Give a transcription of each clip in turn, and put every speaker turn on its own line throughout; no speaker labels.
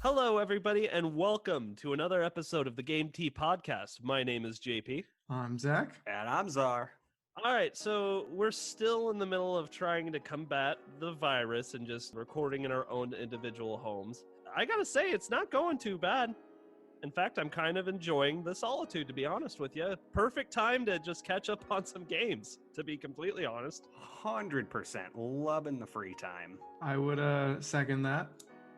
Hello, everybody, and welcome to another episode of the Game Tea Podcast. My name is JP.
I'm Zach.
And I'm Czar.
All right, so we're still in the middle of trying to combat the virus and just recording in our own individual homes. I gotta say, it's not going too bad. In fact, I'm kind of enjoying the solitude, to be honest with you. Perfect time to just catch up on some games, to be completely honest.
100% loving the free time.
I would second that.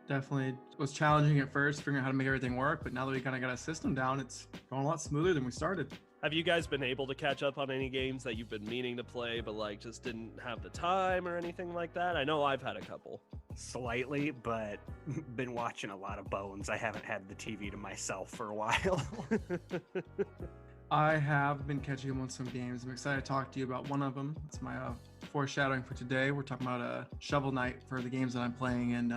Definitely was challenging at first, figuring out how to make everything work, but now that we kind of got a system down, it's going a lot smoother than we started.
Have you guys been able to catch up on any games that you've been meaning to play, but just didn't have the time or anything like that? I know I've had a couple.
Slightly, but been watching a lot of Bones. I haven't had the TV to myself for a while.
I have been catching up on some games. I'm excited to talk to you about one of them. It's my foreshadowing for today. We're talking about Shovel Knight for the games that I'm playing, and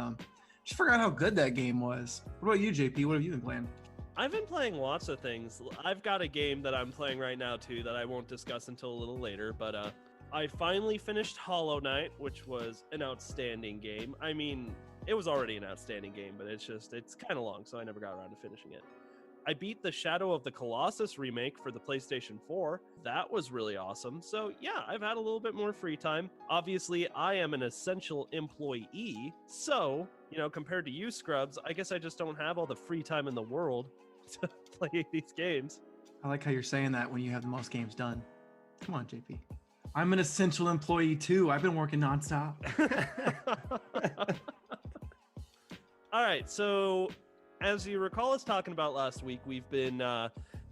just forgot how good that game was. What about you, JP? What have you been playing?
I've been playing lots of things. I've got a game that I'm playing right now, too, that I won't discuss until a little later, but I finally finished Hollow Knight, which was an outstanding game. I mean, it was already an outstanding game, but it's kind of long, so I never got around to finishing it. I beat the Shadow of the Colossus remake for the PlayStation 4. That was really awesome. So yeah, I've had a little bit more free time. Obviously, I am an essential employee, so, compared to you scrubs, I guess I just don't have all the free time in the world to play these games.
I like how you're saying that when you have the most games done. Come on, JP. I'm an essential employee too. I've been working nonstop.
All right, so as you recall us talking about last week, we've been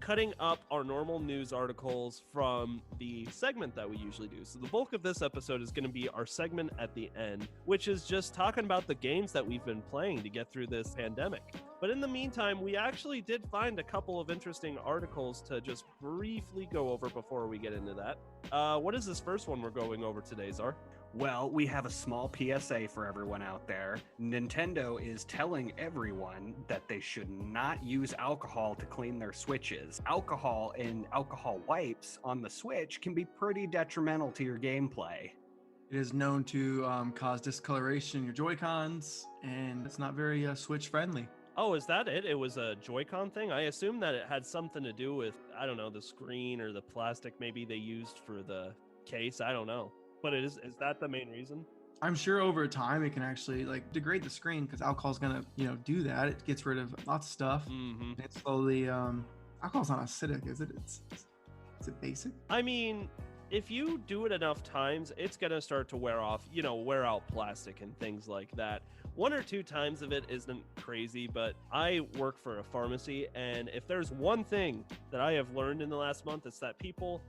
cutting up our normal news articles from the segment that we usually do. So the bulk of this episode is going to be our segment at the end, which is just talking about the games that we've been playing to get through this pandemic. But in the meantime, we actually did find a couple of interesting articles to just briefly go over before we get into that. What is this first one we're going over today, Czar?
Well, we have a small PSA for everyone out there. Nintendo is telling everyone that they should not use alcohol to clean their Switches. Alcohol and alcohol wipes on the Switch can be pretty detrimental to your gameplay.
It is known to cause discoloration in your Joy-Cons, and it's not very Switch friendly.
Oh, is that it? It was a Joy-Con thing? I assumed that it had something to do with, I don't know, the screen or the plastic maybe they used for the case. I don't know. But is that the main reason?
I'm sure over time it can actually degrade the screen because alcohol's gonna do that. It gets rid of lots of stuff.
Mm-hmm.
And it slowly alcohol's not acidic, is it? Is it basic?
I mean, if you do it enough times, it's gonna start to wear off, wear out plastic and things like that. 1 or 2 times of it isn't crazy, but I work for a pharmacy, and if there's one thing that I have learned in the last month, it's that people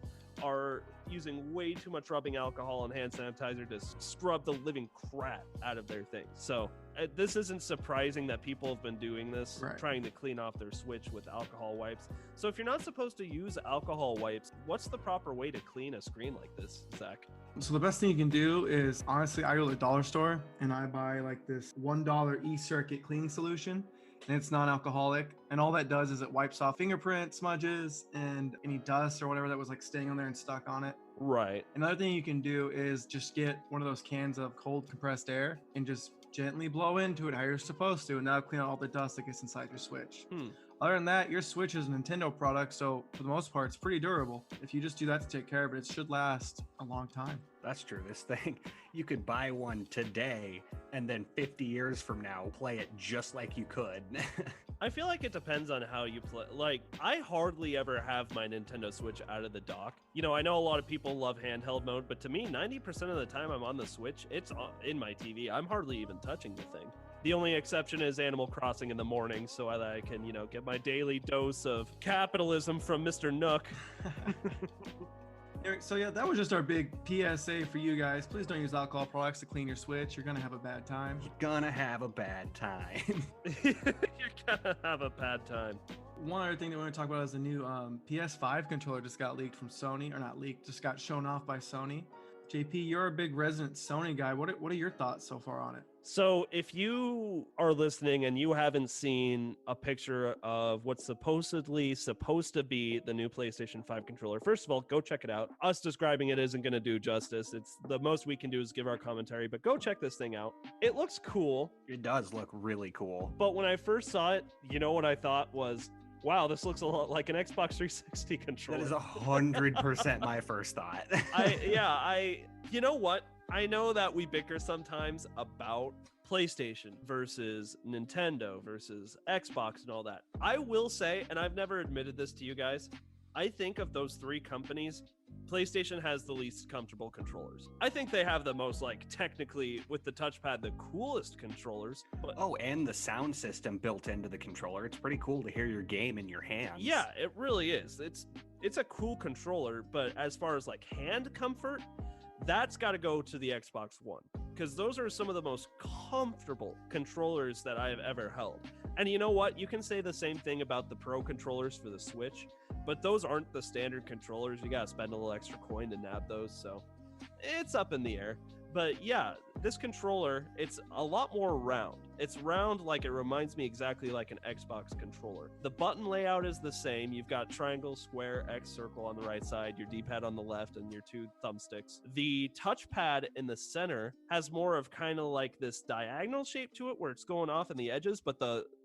are using way too much rubbing alcohol and hand sanitizer to scrub the living crap out of their things. So this isn't surprising that people have been doing this,
right,
trying to clean off their Switch with alcohol wipes. So if you're not supposed to use alcohol wipes, what's the proper way to clean a screen like this, Zach?
So the best thing you can do is, honestly, I go to the dollar store and I buy this $1 e-circuit cleaning solution. And it's non-alcoholic, and all that does is it wipes off fingerprint smudges and any dust or whatever that was staying on there and stuck on it.
Right.
Another thing you can do is just get one of those cans of cold compressed air and just gently blow into it how you're supposed to, and that'll clean out all the dust that gets inside your Switch. Other than that, your Switch is a Nintendo product, so for the most part, it's pretty durable. If you just do that to take care of it, it should last a long time.
That's true. This thing, you could buy one today and then 50 years from now play it just like you could.
I feel like it depends on how you play. I hardly ever have my Nintendo Switch out of the dock. I know a lot of people love handheld mode, but to me, 90% of the time I'm on the Switch, it's in my TV. I'm hardly even touching the thing. The only exception is Animal Crossing in the morning, so I can, get my daily dose of capitalism from Mr. Nook.
So yeah, that was just our big PSA for you guys. Please don't use alcohol products to clean your Switch. You're gonna have a bad time.
You're gonna have a bad time.
You're gonna have a bad time.
One other thing that we're going to talk about is the new PS5 controller just got leaked from Sony, or not leaked, just got shown off by Sony. JP, you're a big resident Sony guy. What are your thoughts so far on it?
So if you are listening and you haven't seen a picture of what's supposedly supposed to be the new PlayStation 5 controller, first of all, go check it out. Us describing it isn't going to do justice. It's the most we can do is give our commentary, but go check this thing out. It looks cool.
It does look really cool.
But when I first saw it, you know what I thought was, wow, this looks a lot like an Xbox 360 controller.
That is 100% my first thought.
You know what? I know that we bicker sometimes about PlayStation versus Nintendo versus Xbox and all that. I will say, and I've never admitted this to you guys, I think of those three companies, PlayStation has the least comfortable controllers. I think they have the most, like, technically, with the touchpad, the coolest controllers. But
and the sound system built into the controller. It's pretty cool to hear your game in your hands.
Yeah, it really is. It's a cool controller, but as far as, like, hand comfort, that's got to go to the Xbox One, because those are some of the most comfortable controllers that I have ever held. And you know what? You can say the same thing about the Pro controllers for the Switch, but those aren't the standard controllers. You got to spend a little extra coin to nab those, so it's up in the air. But yeah, this controller, it's a lot more round. It's round, like it reminds me exactly like an Xbox controller. The button layout is the same. You've got triangle, square, X, circle on the right side, your D-pad on the left, and your two thumbsticks. The touchpad in the center has more of kind of like this diagonal shape to it where it's going off in the edges, but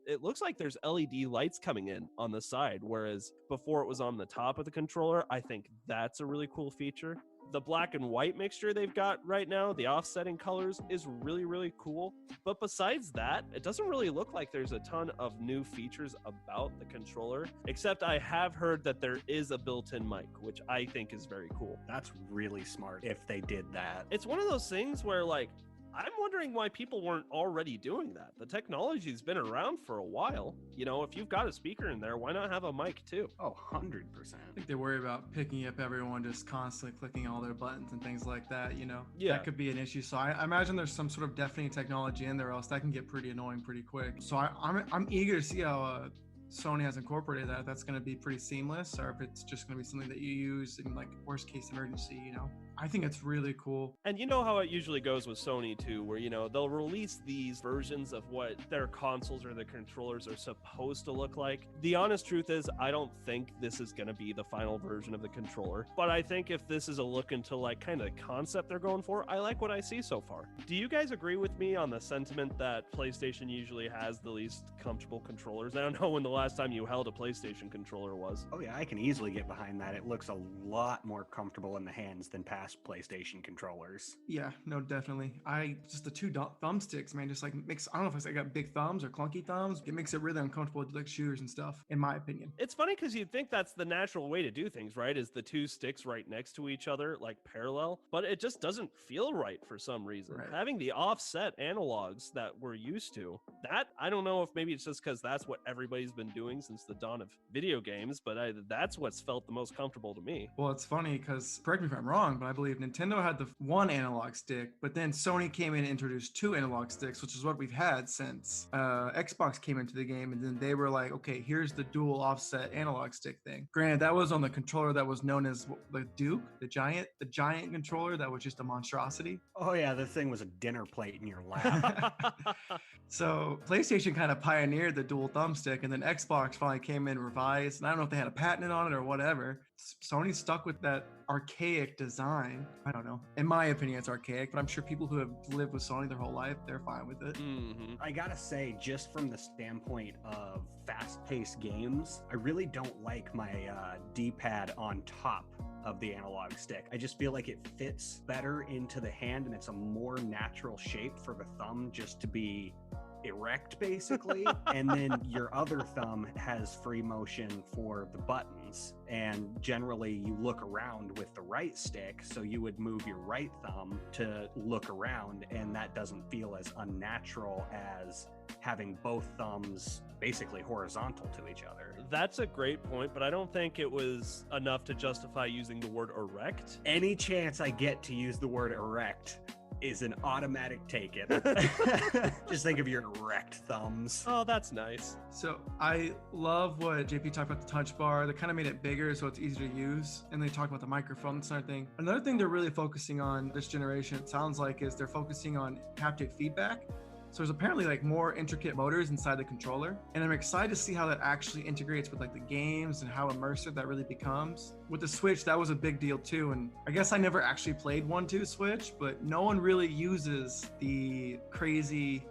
it looks like there's LED lights coming in on the side, whereas before it was on the top of the controller. I think that's a really cool feature. The black and white mixture they've got right now, the offsetting colors, is really, really cool. But besides that, it doesn't really look like there's a ton of new features about the controller, except I have heard that there is a built-in mic, which I think is very cool.
That's really smart if they did that.
It's one of those things where, like, I'm wondering why people weren't already doing that. The technology's been around for a while. You know, if you've got a speaker in there, why not have a mic too?
Oh, 100%.
I think they worry about picking up everyone just constantly clicking all their buttons and things like that, you know?
Yeah.
That could be an issue. So I imagine there's some sort of deafening technology in there, else that can get pretty annoying pretty quick. So I'm eager to see how Sony has incorporated that. If that's going to be pretty seamless, or if it's just going to be something that you use in, like, worst case emergency, you know? I think it's really cool.
And you know how it usually goes with Sony too, where, you know, they'll release these versions of what their consoles or their controllers are supposed to look like. The honest truth is, I don't think this is going to be the final version of the controller, but I think if this is a look into, like, kind of concept they're going for, I like what I see so far. Do you guys agree with me on the sentiment that PlayStation usually has the least comfortable controllers? I don't know when the last time you held a PlayStation controller was.
Oh yeah, I can easily get behind that. It looks a lot more comfortable in the hands than past PlayStation controllers.
Yeah, no, definitely. Just the two thumbsticks, man, just like makes, I don't know if I got big thumbs or clunky thumbs. It makes it really uncomfortable to, like, shooters and stuff, in my opinion.
It's funny because you'd think that's the natural way to do things, right? Is the two sticks right next to each other, like parallel, but it just doesn't feel right for some reason.
Right.
Having the offset analogs that we're used to, that, I don't know if maybe it's just because that's what everybody's been doing since the dawn of video games, but that's what's felt the most comfortable to me.
Well, it's funny because, correct me if I'm wrong, but I believe Nintendo had the one analog stick, but then Sony came in and introduced two analog sticks, which is what we've had since Xbox came into the game, and then they were like, okay, here's the dual offset analog stick thing. Granted, that was on the controller that was known as the Duke, the giant controller that was just a monstrosity.
Oh yeah, this thing was a dinner plate in your lap.
So PlayStation kind of pioneered the dual thumbstick, and then Xbox finally came in revised, and I don't know if they had a patent on it or whatever. Sony stuck with that archaic design. I don't know. In my opinion, it's archaic, but I'm sure people who have lived with Sony their whole life, they're fine with it.
Mm-hmm.
I gotta say, just from the standpoint of fast-paced games, I really don't like my D-pad on top of the analog stick. I just feel like it fits better into the hand, and it's a more natural shape for the thumb just to be erect, basically. And then your other thumb has free motion for the buttons, and generally you look around with the right stick, so you would move your right thumb to look around, and that doesn't feel as unnatural as having both thumbs basically horizontal to each other.
That's a great point, but I don't think it was enough to justify using the word erect.
Any chance I get to use the word erect, is an automatic take it. Just think of your erect thumbs.
Oh, that's nice.
So I love what JP talked about the touch bar. They kind of made it bigger so it's easier to use. And they talked about the microphone and sort of thing. Another thing they're really focusing on this generation, it sounds like, is they're focusing on haptic feedback. So there's apparently like more intricate motors inside the controller. And I'm excited to see how that actually integrates with like the games and how immersive that really becomes. With the Switch, that was a big deal too. And I guess I never actually played 1-2 Switch, but no one really uses the HD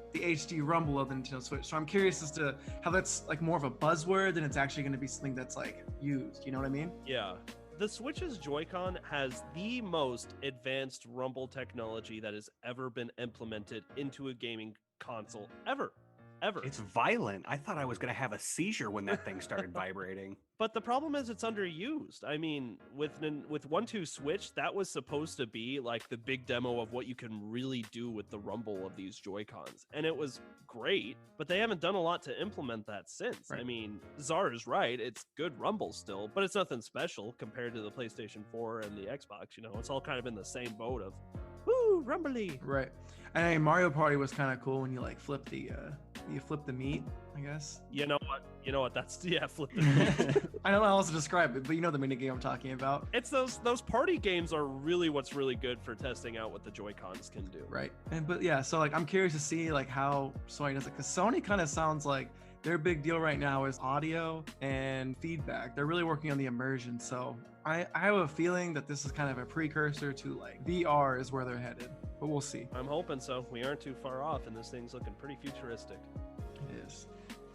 rumble of the Nintendo Switch. So I'm curious as to how that's like more of a buzzword than it's actually going to be something that's like used. You know what I mean?
Yeah. The Switch's Joy-Con has the most advanced rumble technology that has ever been implemented into a gaming console ever.
It's violent. I thought I was going to have a seizure when that thing started vibrating.
But the problem is it's underused. I mean, with 1-2 Switch, that was supposed to be like the big demo of what you can really do with the rumble of these Joy-Cons. And it was great, but they haven't done a lot to implement that since.
Right.
I mean, Czar is right. It's good rumble still, but it's nothing special compared to the PlayStation 4 and the Xbox. You know, it's all kind of in the same boat of, woo, rumbly.
Right. And Mario Party was kind of cool when you like flip the meat, I guess.
You know what? That's, yeah, flip the meat.
I don't know how else to describe it, but you know the minigame I'm talking about.
It's those party games are really what's really good for testing out what the Joy-Cons can do.
Right. But yeah, so like I'm curious to see like how Sony does it, because Sony kind of sounds like their big deal right now is audio and feedback. They're really working on the immersion. So I have a feeling that this is kind of a precursor to like VR is where they're headed, but we'll see.
I'm hoping so. We aren't too far off, and this thing's looking pretty futuristic.
It is.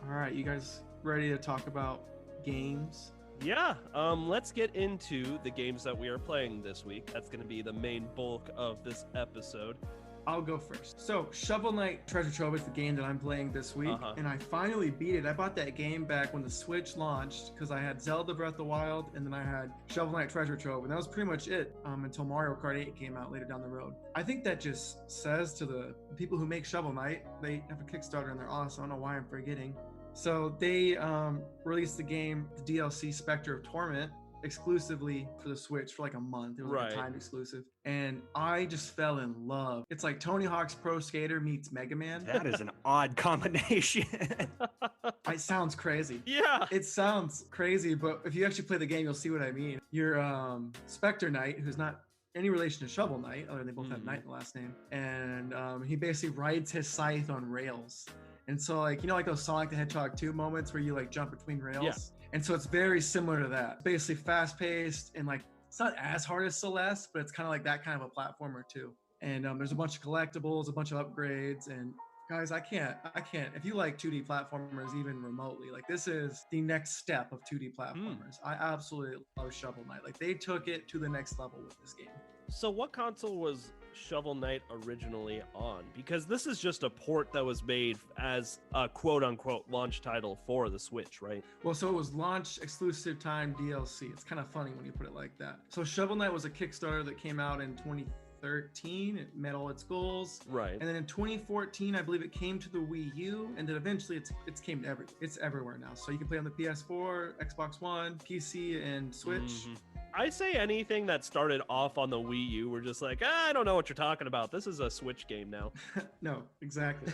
All right, you guys ready to talk about games?
Yeah, let's get into the games that we are playing this week. That's going to be the main bulk of this episode.
I'll go first. So Shovel Knight Treasure Trove is the game that I'm playing this week, and I finally beat it. I bought that game back when the Switch launched because I had Zelda Breath of the Wild, and then I had Shovel Knight Treasure Trove, and that was pretty much it until Mario Kart 8 came out later down the road. I think that just says to the people who make Shovel Knight, they have a Kickstarter and they're awesome. I don't know why I'm forgetting. So they released the game, the DLC Spectre of Torment, exclusively for the Switch for like a month. It was like a timed exclusive. And I just fell in love. It's like Tony Hawk's Pro Skater meets Mega Man.
That is an odd combination.
It sounds crazy.
Yeah.
It sounds crazy, but if you actually play the game, you'll see what I mean. You're Spectre Knight, who's not any relation to Shovel Knight, other than they both have Knight in the last name. And he basically rides his scythe on rails. And so like, you know, like those Sonic the Hedgehog 2 moments where you like jump between rails?
Yeah.
And so it's very similar to that. Basically fast paced and like, it's not as hard as Celeste, but it's kind of like that kind of a platformer too. And there's a bunch of collectibles, a bunch of upgrades, and guys, I can't. If you like 2D platformers even remotely, like this is the next step of 2D platformers. I absolutely love Shovel Knight. Like they took it to the next level with this game.
So what console was Shovel Knight originally on? Because this is just a port that was made as a quote-unquote launch title for the Switch, right?
Well, so it was launch exclusive time DLC. It's kind of funny when you put it like that. So Shovel Knight was a Kickstarter that came out in 2013. It met all its goals.
Right.
And then in 2014, I believe it came to the Wii U, and then eventually it's came to it's everywhere now. So you can play on the PS4, Xbox One, PC, and Switch.
I say anything that started off on the Wii U, we're just like, I don't know what you're talking about. This is a Switch game now.
No, exactly.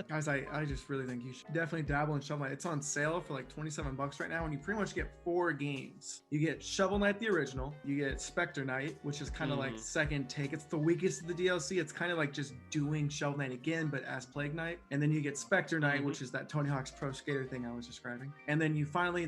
Guys, I just really think you should definitely dabble in Shovel Knight. It's on sale for like $27 right now, and you pretty much get 4 games. You get Shovel Knight the original, you get Spectre Knight, which is kind of like second take. It's the weakest of the DLC. It's kind of like just doing Shovel Knight again, but as Plague Knight. And then you get Spectre Knight, which is that Tony Hawk's Pro Skater thing I was describing. And then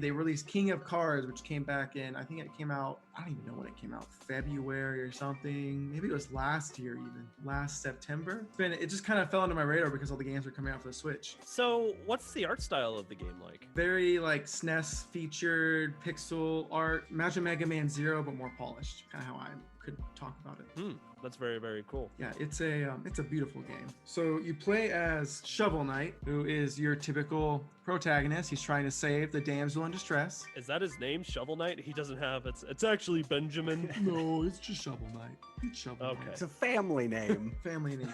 they released King of Cards, which came back in, I think it came out, I don't even know when it came out, February or something. Maybe it was last year, even last September. It just kind of fell under my radar because all the games were coming out for the Switch.
So what's the art style of the game like?
Very like SNES featured pixel art. Imagine Mega Man Zero, but more polished. Kind of how I could talk about it.
That's very, very cool.
Yeah, it's a beautiful game. So you play as Shovel Knight, who is your typical protagonist. He's trying to save the damsel in distress.
Is that his name, Shovel Knight? He doesn't have it's actually Benjamin.
No, it's just Shovel Knight. It's Shovel Knight.
It's a family name.
Family name.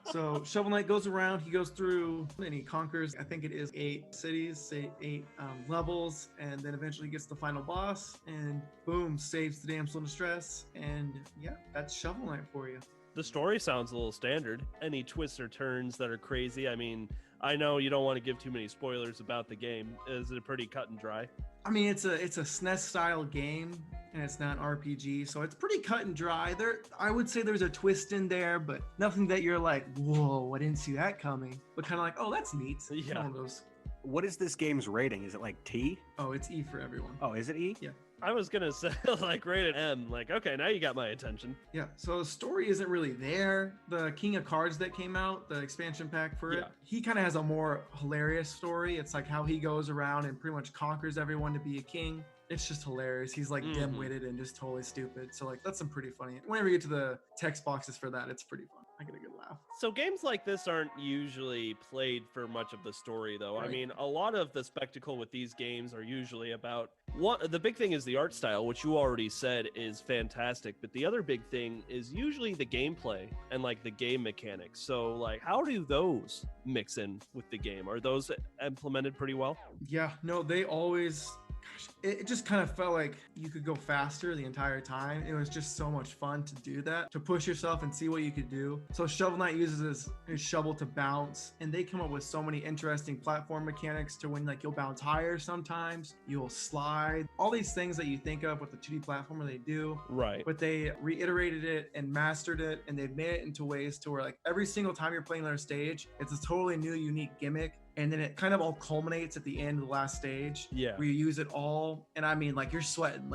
So Shovel Knight goes around, he goes through and he conquers, I think it is 8 cities, 8 levels, and then eventually gets the final boss and boom, saves the damsel in distress. And yeah, that's Shovel Knight for you.
The story sounds a little standard. Any twists or turns that are crazy? I mean, I know you don't want to give too many spoilers about the game. Is it pretty cut and dry?
I mean, it's a SNES style game, and it's not an RPG, so it's pretty cut and dry. I would say there's a twist in there, but nothing that you're like, whoa, I didn't see that coming. But kind of like, oh, that's neat.
Yeah.
One of those.
What is this game's rating? Is it like T?
Oh, it's E for everyone.
Oh, is it E?
Yeah.
I was gonna say like rated M. Like, okay, now you got my attention.
Yeah, so the story isn't really there. The King of Cards that came out, the expansion pack for it, he kind of has a more hilarious story. It's like how he goes around and pretty much conquers everyone to be a king. It's just hilarious. He's like dim-witted and just totally stupid. So like that's some pretty funny. Whenever you get to the text boxes for that, it's pretty fun. I get a good laugh.
So games like this aren't usually played for much of the story, though.
Right.
I mean, a lot of the spectacle with these games are usually about what the big thing is the art style, which you already said is fantastic. But the other big thing is usually the gameplay and like the game mechanics. So like, how do those mix in with the game? Are those implemented pretty well?
Yeah, no, they always. Gosh, it just kind of felt like you could go faster the entire time. It was just so much fun to do that, to push yourself and see what you could do. So Shovel Knight uses his shovel to bounce, and they come up with so many interesting platform mechanics to when like you'll bounce higher sometimes, you'll slide, all these things that you think of with the 2D platformer they do.
Right.
But they reiterated it and mastered it, and they've made it into ways to where like every single time you're playing their stage, it's a totally new, unique gimmick. And then it kind of all culminates at the end of the last stage, where you use it all. And I mean, like you're sweating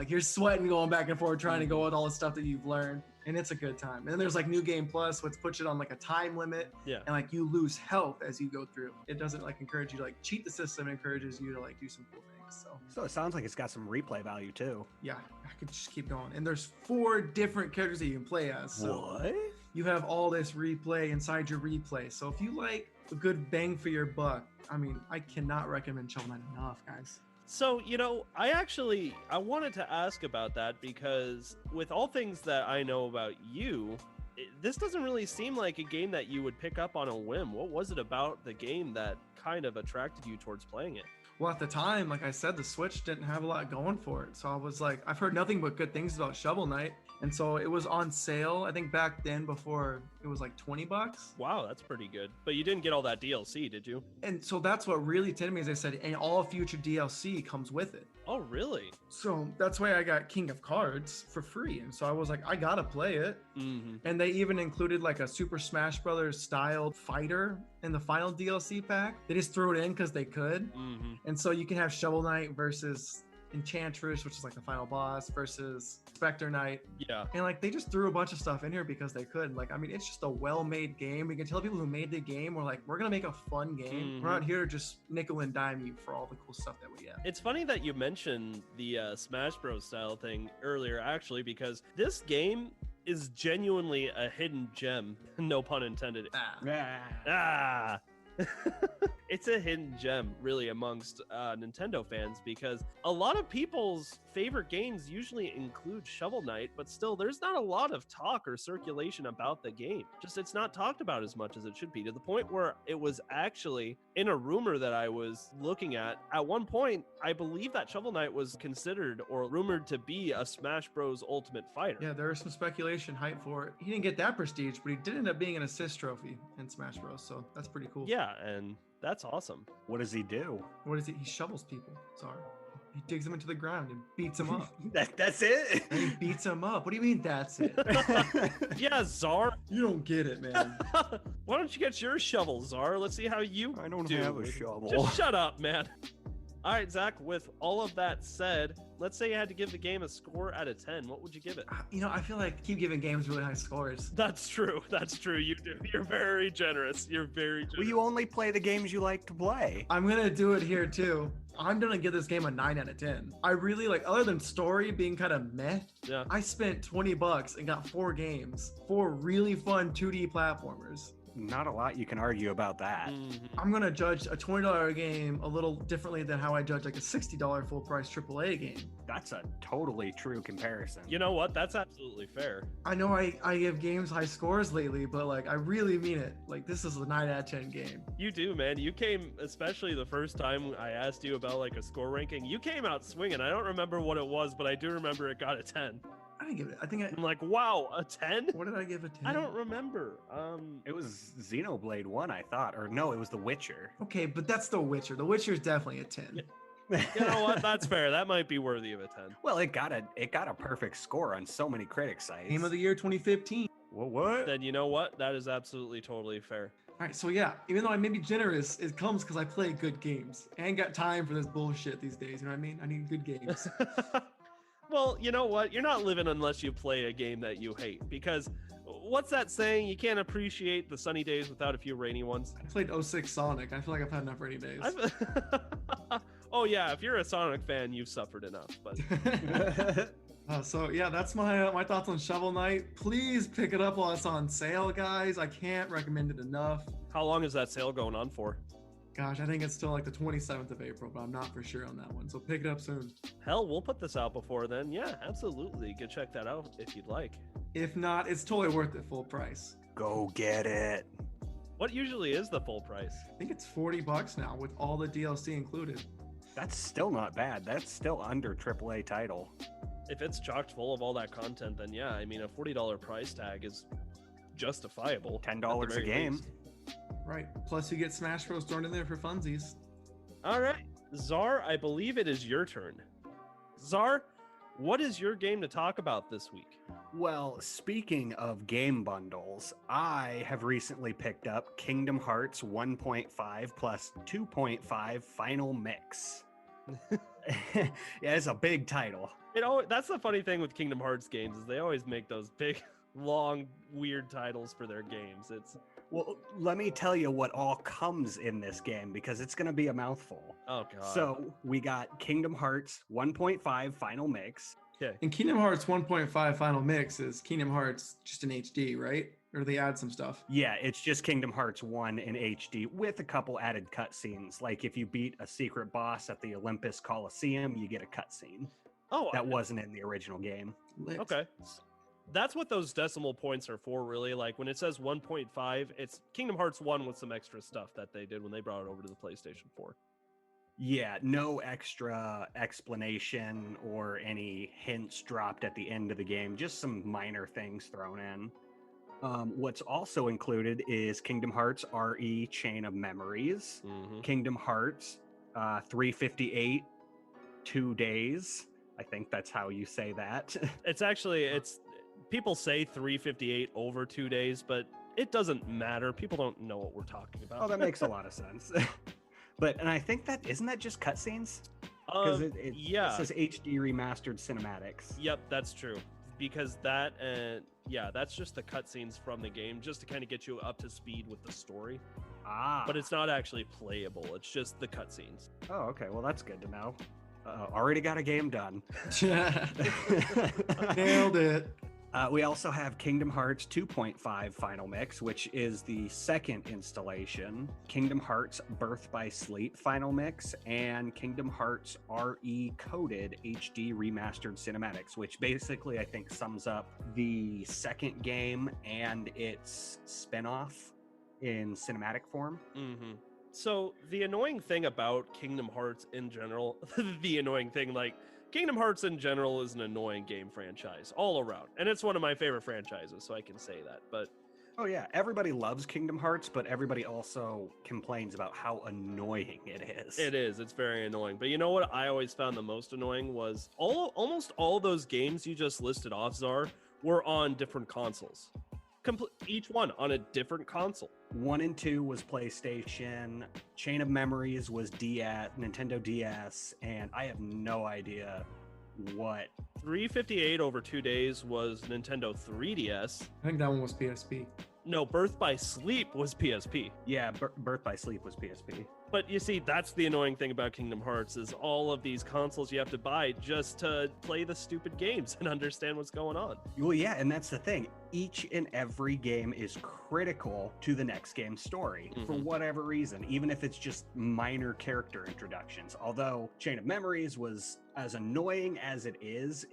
going back and forth, trying to go with all the stuff that you've learned. And it's a good time. And then there's like New Game Plus, which puts it on like a time limit.
Yeah.
And like you lose health as you go through. It doesn't like encourage you to like cheat the system. It encourages you to like do some cool things.
So it sounds like it's got some replay value too.
Yeah, I could just keep going. And there's 4 different characters that you can play as. So
What?
you have all this replay inside your replay. So if you like a good bang for your buck, I mean, I cannot recommend Shovel Knight enough, guys.
So, you know, I wanted to ask about that because with all things that I know about you, this doesn't really seem like a game that you would pick up on a whim. What was it about the game that kind of attracted you towards playing it?
Well, at the time, like I said, the Switch didn't have a lot going for it. So I was like, I've heard nothing but good things about Shovel Knight. And so it was on sale, I think back then before it was like $20.
Wow, that's pretty good. But you didn't get all that DLC, did you?
And so that's what really tempted me, as I said, and all future DLC comes with it.
Oh, really?
So that's why I got King of Cards for free. And so I was like, I gotta play it.
Mm-hmm.
And they even included like a Super Smash Brothers styled fighter in the final DLC pack. They just threw it in because they could.
Mm-hmm.
And so you can have Shovel Knight versus Enchantress, which is like the final boss, versus Spectre Knight.
Yeah.
And like they just threw a bunch of stuff in here because they could. Like, I mean, it's just a well-made game. We can tell people who made the game, we're like, we're gonna make a fun game. We're not here to just nickel and dime you for all the cool stuff that we have.
It's funny that you mentioned the Smash Bros. Style thing earlier, actually, because this game is genuinely a hidden gem. No pun intended. Ah. It's a hidden gem, really, amongst Nintendo fans, because a lot of people's favorite games usually include Shovel Knight, but still, there's not a lot of talk or circulation about the game. Just it's not talked about as much as it should be, to the point where it was actually in a rumor that I was looking at one point, I believe that Shovel Knight was considered or rumored to be a Smash Bros. Ultimate Fighter.
Yeah, there was some speculation hype for it. He didn't get that prestige, but he did end up being an assist trophy in Smash Bros. So that's pretty cool.
Yeah, and that's awesome.
What does he do?
What is he? He shovels people. Sorry. He digs them into the ground and beats them up.
That's it?
And he beats them up. What do you mean that's it?
Yeah, Czar.
You don't get it, man.
Why don't you get your shovel, Czar? Let's see how you
I don't
do.
have a shovel.
Just shut up, man. All right, Zach, with all of that said, let's say you had to give the game a score out of 10. What would you give it?
You know, I feel like keep giving games really high scores.
That's true. That's true. You do. You're very generous. You're very generous.
Well, you only play the games you like to play.
I'm going to do it here too. I'm going to give this game a 9 out of 10. I really like, other than story being kind of meh,
Yeah.
I spent $20 and got 4 games, 4 really fun 2D platformers.
Not a lot you can argue about that.
Mhm.
I'm going to judge a $20 game a little differently than how I judge like a $60 full price AAA game.
That's a totally true comparison.
You know what? That's absolutely fair.
I know I give games high scores lately, but like I really mean it. Like this is a 9 out of 10 game.
You do, man. You came, especially the first time I asked you about like a score ranking, you came out swinging. I don't remember what it was, but I do remember it got a 10.
I didn't give it. I think
I'm like, wow, a 10?
What did I give a 10?
I don't remember.
It was Xenoblade 1, I thought. Or no, it was The Witcher.
Okay, but that's The Witcher. The Witcher is definitely a 10.
You know what? That's fair. That might be worthy of a 10.
Well, it got a perfect score on so many critic sites.
Game of the year 2015.
Well, what?
Then you know what? That is absolutely totally fair.
All right, so yeah, even though I may be generous, it comes because I play good games. I ain't got time for this bullshit these days. You know what I mean? I need good games.
Well, you know what? You're not living unless you play a game that you hate. Because what's that saying? You can't appreciate the sunny days without a few rainy ones.
I played 06 Sonic. I feel like I've had enough rainy days.
Oh yeah, if you're a Sonic fan, you've suffered enough. But
So yeah, that's my thoughts on Shovel Knight. Please pick it up while it's on sale, guys. I can't recommend it enough.
how long is that sale going on for?
Gosh, I think it's still like the 27th of April, but I'm not for sure on that one. So pick it up soon.
Hell, we'll put this out before then. Yeah, absolutely. Go check that out if you'd like.
If not, it's totally worth it full price.
Go get it.
What usually is the full price?
I think it's $40 now with all the DLC included.
That's still not bad. That's still under AAA title.
If it's chocked full of all that content, then yeah, I mean, a $40 price tag is justifiable.
$10
at the
a
very
game.
least.
Right. Plus you get Smash Bros thrown in there for funsies.
All right, Czar, I believe it is your turn. Czar, what is your game to talk about this week?
Well, speaking of game bundles, I have recently picked up Kingdom Hearts 1.5 plus 2.5 Final Mix. Yeah, it's a big title.
That's the funny thing with Kingdom Hearts games is they always make those big, long, weird titles for their games.
Well, let me tell you what all comes in this game because it's going to be a mouthful.
Oh god.
So we got Kingdom Hearts 1.5 Final Mix.
okay.
And Kingdom Hearts 1.5 Final Mix is Kingdom Hearts just in HD, right? Or they add some stuff?
Yeah, it's just Kingdom Hearts 1 in HD with a couple added cutscenes. Like if you beat a secret boss at the Olympus Coliseum, you get a cutscene.
Oh,
That wasn't in the original game.
Lit.
okay. That's what those decimal points are for, really. Like when it says 1.5, it's Kingdom Hearts 1 with some extra stuff that they did when they brought it over to the PlayStation 4.
Yeah, no extra explanation or any hints dropped at the end of the game, just some minor things thrown in. What's also included is Kingdom Hearts RE Chain of Memories,
Mm-hmm.
Kingdom Hearts 358 2 days. I think that's how you say that.
It's people say 358 over 2 days, but it doesn't matter. People don't know what we're talking about.
Oh, that makes a lot of sense. And I think isn't that just cutscenes? Because
yeah.
it says HD remastered cinematics.
Yep, that's true. Because that's just the cutscenes from the game, just to kind of get you up to speed with the story.
Ah.
But it's not actually playable. It's just the cutscenes.
Oh, okay. Well, that's good to know. Already got a game done.
Nailed it.
We also have Kingdom Hearts 2.5 Final Mix, which is the second installation, Kingdom Hearts Birth by Sleep Final Mix, and Kingdom Hearts RE Coded HD Remastered Cinematics, which basically I think sums up the second game and its spin-off in cinematic form.
Mm-hmm. So the annoying thing about Kingdom Hearts in general, Kingdom Hearts in general is an annoying game franchise all around. And it's one of my favorite franchises, so I can say that. But
Oh yeah, everybody loves Kingdom Hearts, but everybody also complains about how annoying it is.
it is. It's very annoying. But you know what I always found the most annoying was almost all those games you just listed off, Czar, were on different consoles. Each one on a different console.
1 and 2 was PlayStation, Chain of Memories was DS, Nintendo DS, and I have no idea what.
358 over 2 days was Nintendo 3DS.
I think that one was PSP.
No, Birth by Sleep was PSP.
Yeah, Birth by Sleep was PSP.
But you see, that's the annoying thing about Kingdom Hearts is all of these consoles you have to buy just to play the stupid games and understand what's going on.
Well, yeah, and that's the thing. Each and every game is critical to the next game's story for whatever reason, even if it's just minor character introductions. Although Chain of Memories was as annoying as it is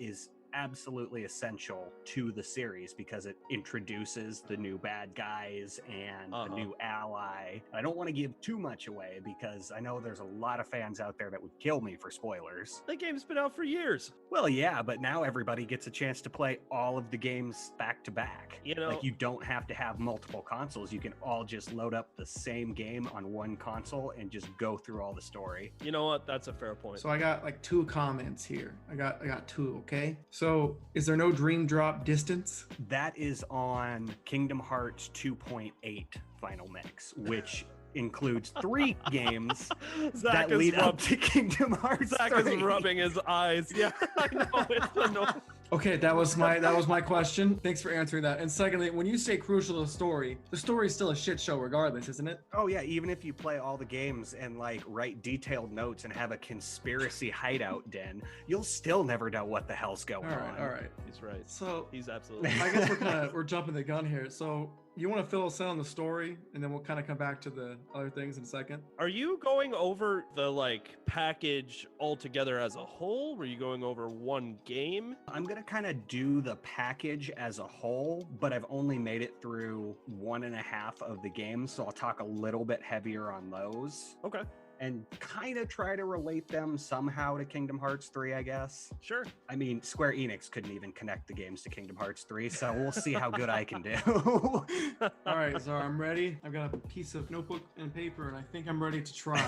absolutely essential to the series because it introduces the new bad guys and a new ally. I don't want to give too much away because I know there's a lot of fans out there that would kill me for spoilers.
The game's been out for years.
Well, yeah, but now everybody gets a chance to play all of the games back to back.
You know,
like you don't have to have multiple consoles. You can all just load up the same game on one console and just go through all the story.
You know what? That's a fair point.
So I got like 2 comments here. I got 2, okay? So is there no dream drop distance?
That is on Kingdom Hearts 2.8 Final Mix, which includes 3 games that lead up to Kingdom Hearts.
Zach
3.
is rubbing his eyes. Yeah, I know. It's annoying.
Okay, that was my question. Thanks for answering that. And secondly, when you say crucial to the story is still a shit show regardless, isn't it?
Oh yeah, even if you play all the games and like write detailed notes and have a conspiracy hideout den, you'll still never know what the hell's going on.
All right.
He's right.
So
He's absolutely
I guess we're jumping the gun here. So you want to fill us in on the story, and then we'll kind of come back to the other things in a second.
Are you going over the like package altogether as a whole? Were you going over one game?
I'm gonna kind of do the package as a whole, but I've only made it through 1.5 of the games, so I'll talk a little bit heavier on those.
Okay.
And kind of try to relate them somehow to Kingdom Hearts 3, I guess.
Sure.
I mean, Square Enix couldn't even connect the games to Kingdom Hearts 3, so we'll see how good I can do.
All right, so I'm ready. I've got a piece of notebook and paper, and I think I'm ready to try.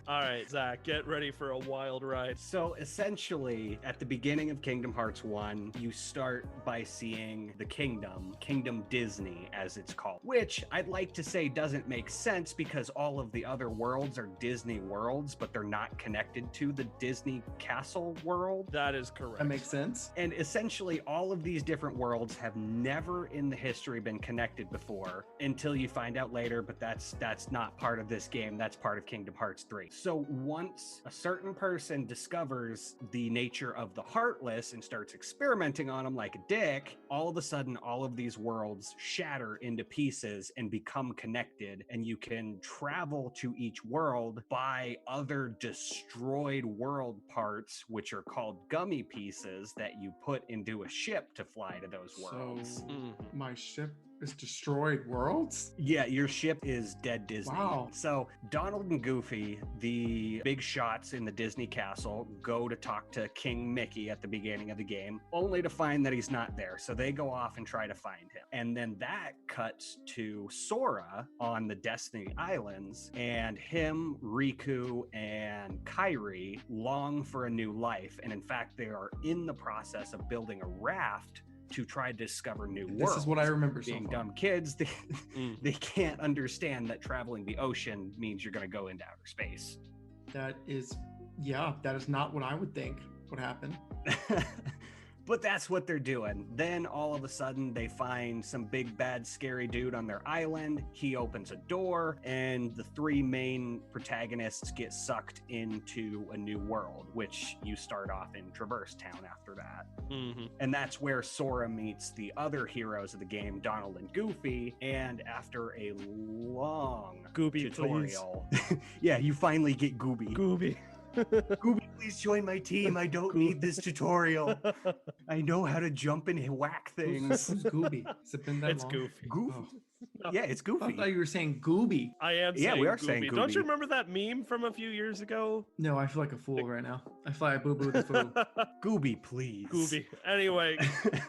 All right, Zach, get ready for a wild ride.
So essentially, at the beginning of Kingdom Hearts 1, you start by seeing the Kingdom Disney, as it's called, which I'd like to say doesn't make sense because all of the other worlds are Disney worlds, but they're not connected to the Disney castle world.
That is correct.
That makes sense.
And essentially, all of these different worlds have never in the history been connected before until you find out later, but that's not part of this game. That's part of Kingdom Hearts 3. So once a certain person discovers the nature of the Heartless and starts experimenting on them like a dick, all of a sudden, all of these worlds shatter into pieces and become connected, and you can travel to each world by other destroyed world parts, which are called gummy pieces that you put into a ship to fly to those worlds.
So my ship is destroyed worlds?
Yeah, your ship is dead Disney.
Wow.
So Donald and Goofy, the big shots in the Disney castle, go to talk to King Mickey at the beginning of the game, only to find that he's not there. So they go off and try to find him. And then that cuts to Sora on the Destiny Islands, and him, Riku, and Kairi long for a new life. And in fact, they are in the process of building a raft to try to discover new worlds.
This is what I remember so
Being
far.
dumb kids, they can't understand that traveling the ocean means you're going to go into outer space.
That is not what I would think would happen.
But that's what they're doing. Then all of a sudden they find some big bad scary dude on their island. He opens a door and the 3 main protagonists get sucked into a new world, which you start off in Traverse Town after that. And that's where Sora meets the other heroes of the game, Donald and Goofy. And after a long
Gooby,
tutorial, yeah, you finally get Gooby.
Gooby.
Gooby, please join my team. I don't need this tutorial. I know how to jump and whack things.
Who's Gooby? Has it been that
It's
long?
Goofy.
Goofy.
Oh.
Yeah, it's
I
Goofy.
thought you were saying Gooby.
I am
Yeah,
saying
we are
Gooby.
saying
Don't you
Gooby.
remember that meme from a few years ago?
No, I feel like a fool right now. I feel like I boo-boo the fool.
Gooby, please.
Gooby. Anyway,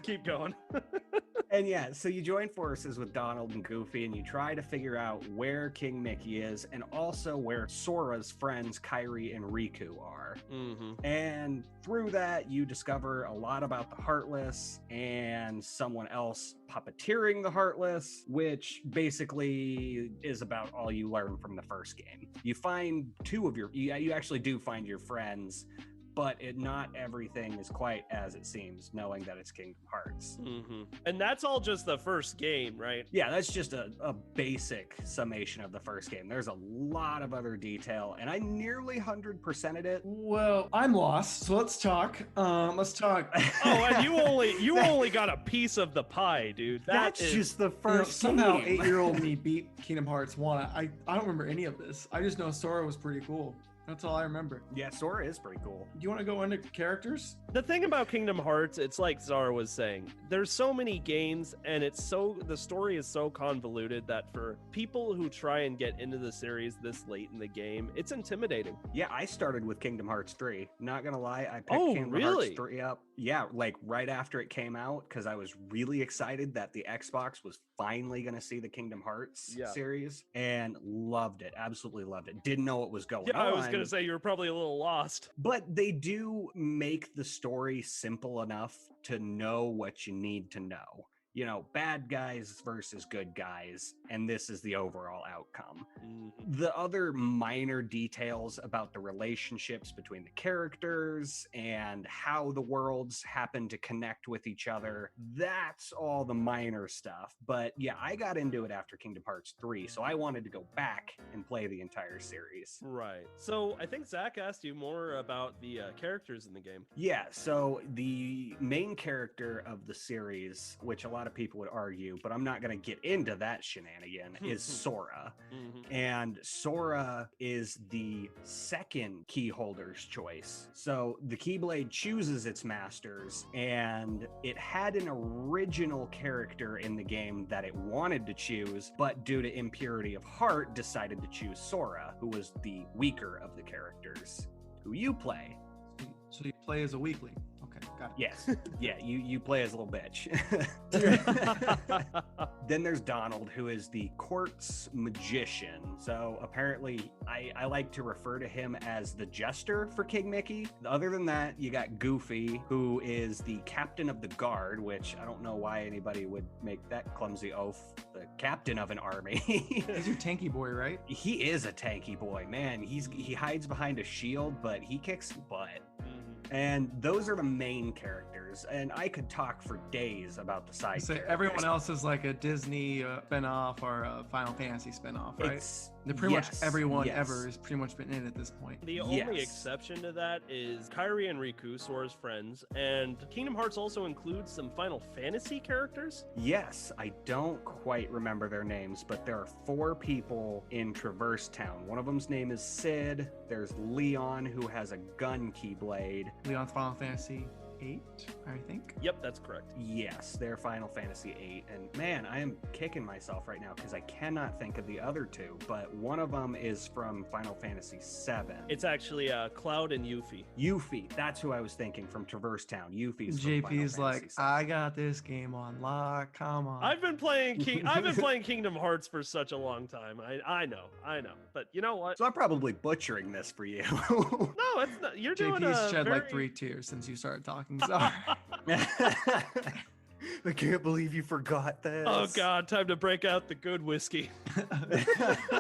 keep going.
And yeah, so you join forces with Donald and Goofy and you try to figure out where King Mickey is and also where Sora's friends Kairi and Riku are. And through that, you discover a lot about the Heartless and someone else puppeteering the Heartless, which basically is about all you learn from the first game. You find you actually do find your friends, but not everything is quite as it seems, knowing that it's Kingdom Hearts.
And that's all just the first game, right?
Yeah, that's just a basic summation of the first game. There's a lot of other detail, and I nearly 100%ed it.
Well, I'm lost, so let's talk. Let's talk.
Oh, and you only got a piece of the pie, dude.
That's just the first
somehow
game.
8-year-old me beat Kingdom Hearts 1. I don't remember any of this. I just know Sora was pretty cool. That's all I remember.
Yeah, Sora is pretty cool.
Do you want to go into characters?
The thing about Kingdom Hearts, it's like Zara was saying, there's so many games and the story is so convoluted that for people who try and get into the series this late in the game, it's intimidating.
Yeah, I started with Kingdom Hearts 3. Not gonna lie, I picked Kingdom
really?
Hearts 3 up. Yeah, like right after it came out, because I was really excited that the Xbox was finally gonna see the Kingdom Hearts series, and loved it. Absolutely loved it. Didn't know what was going on.
Yeah, I was gonna say you were probably a little lost.
But they do make the story simple enough to know what you need to know. You know, bad guys versus good guys, and this is the overall outcome. The other minor details about the relationships between the characters and how the worlds happen to connect with each other, that's all the minor stuff. But yeah, I got into it after Kingdom Hearts 3, so I wanted to go back and play the entire series.
Right. So I think Zach asked you more about the characters in the game.
Yeah, so the main character of the series, which a lot of people would argue, but I'm not going to get into that shenanigan, is Sora. And Sora is the second key holder's choice. So the Keyblade chooses its masters, and it had an original character in the game that it wanted to choose, but due to impurity of heart, decided to choose Sora, who was the weaker of the characters, who you play.
So you play as a weakling. Okay, got it.
Yes. Yeah, you play as a little bitch. Then there's Donald, who is the court's magician. So apparently, I like to refer to him as the jester for King Mickey. Other than that, you got Goofy, who is the captain of the guard, which I don't know why anybody would make that clumsy oath the captain of an army.
He's your tanky boy, right?
He is a tanky boy, man. He hides behind a shield, but he kicks butt. And those are the main characters, and I could talk for days about the side characters.
Everyone else is like a Disney spinoff or a Final Fantasy spinoff, right? They're pretty much everyone ever has pretty much been in at this point.
The only exception to that is Kairi and Riku, Sora's friends, and Kingdom Hearts also includes some Final Fantasy characters.
Yes, I don't quite remember their names, but there are 4 people in Traverse Town. One of them's name is Sid. There's Leon, who has a gun keyblade.
Leon's Final Fantasy 8, I think.
Yep, that's correct.
Yes, they're Final Fantasy 8. And man, I am kicking myself right now because I cannot think of the other 2, but one of them is from Final Fantasy 7.
It's actually Cloud and Yuffie.
Yuffie, that's who I was thinking from Traverse Town. Yuffie's from
JP's like, 7. I got this game on lock. Come on.
I've been playing Kingdom Hearts for such a long time. I know. But you know what?
So I'm probably butchering this for you.
No, it's not. You're doing
JP's shed like 3 tears since you started talking. Sorry.
I can't believe you forgot this.
Oh God, time to break out the good whiskey.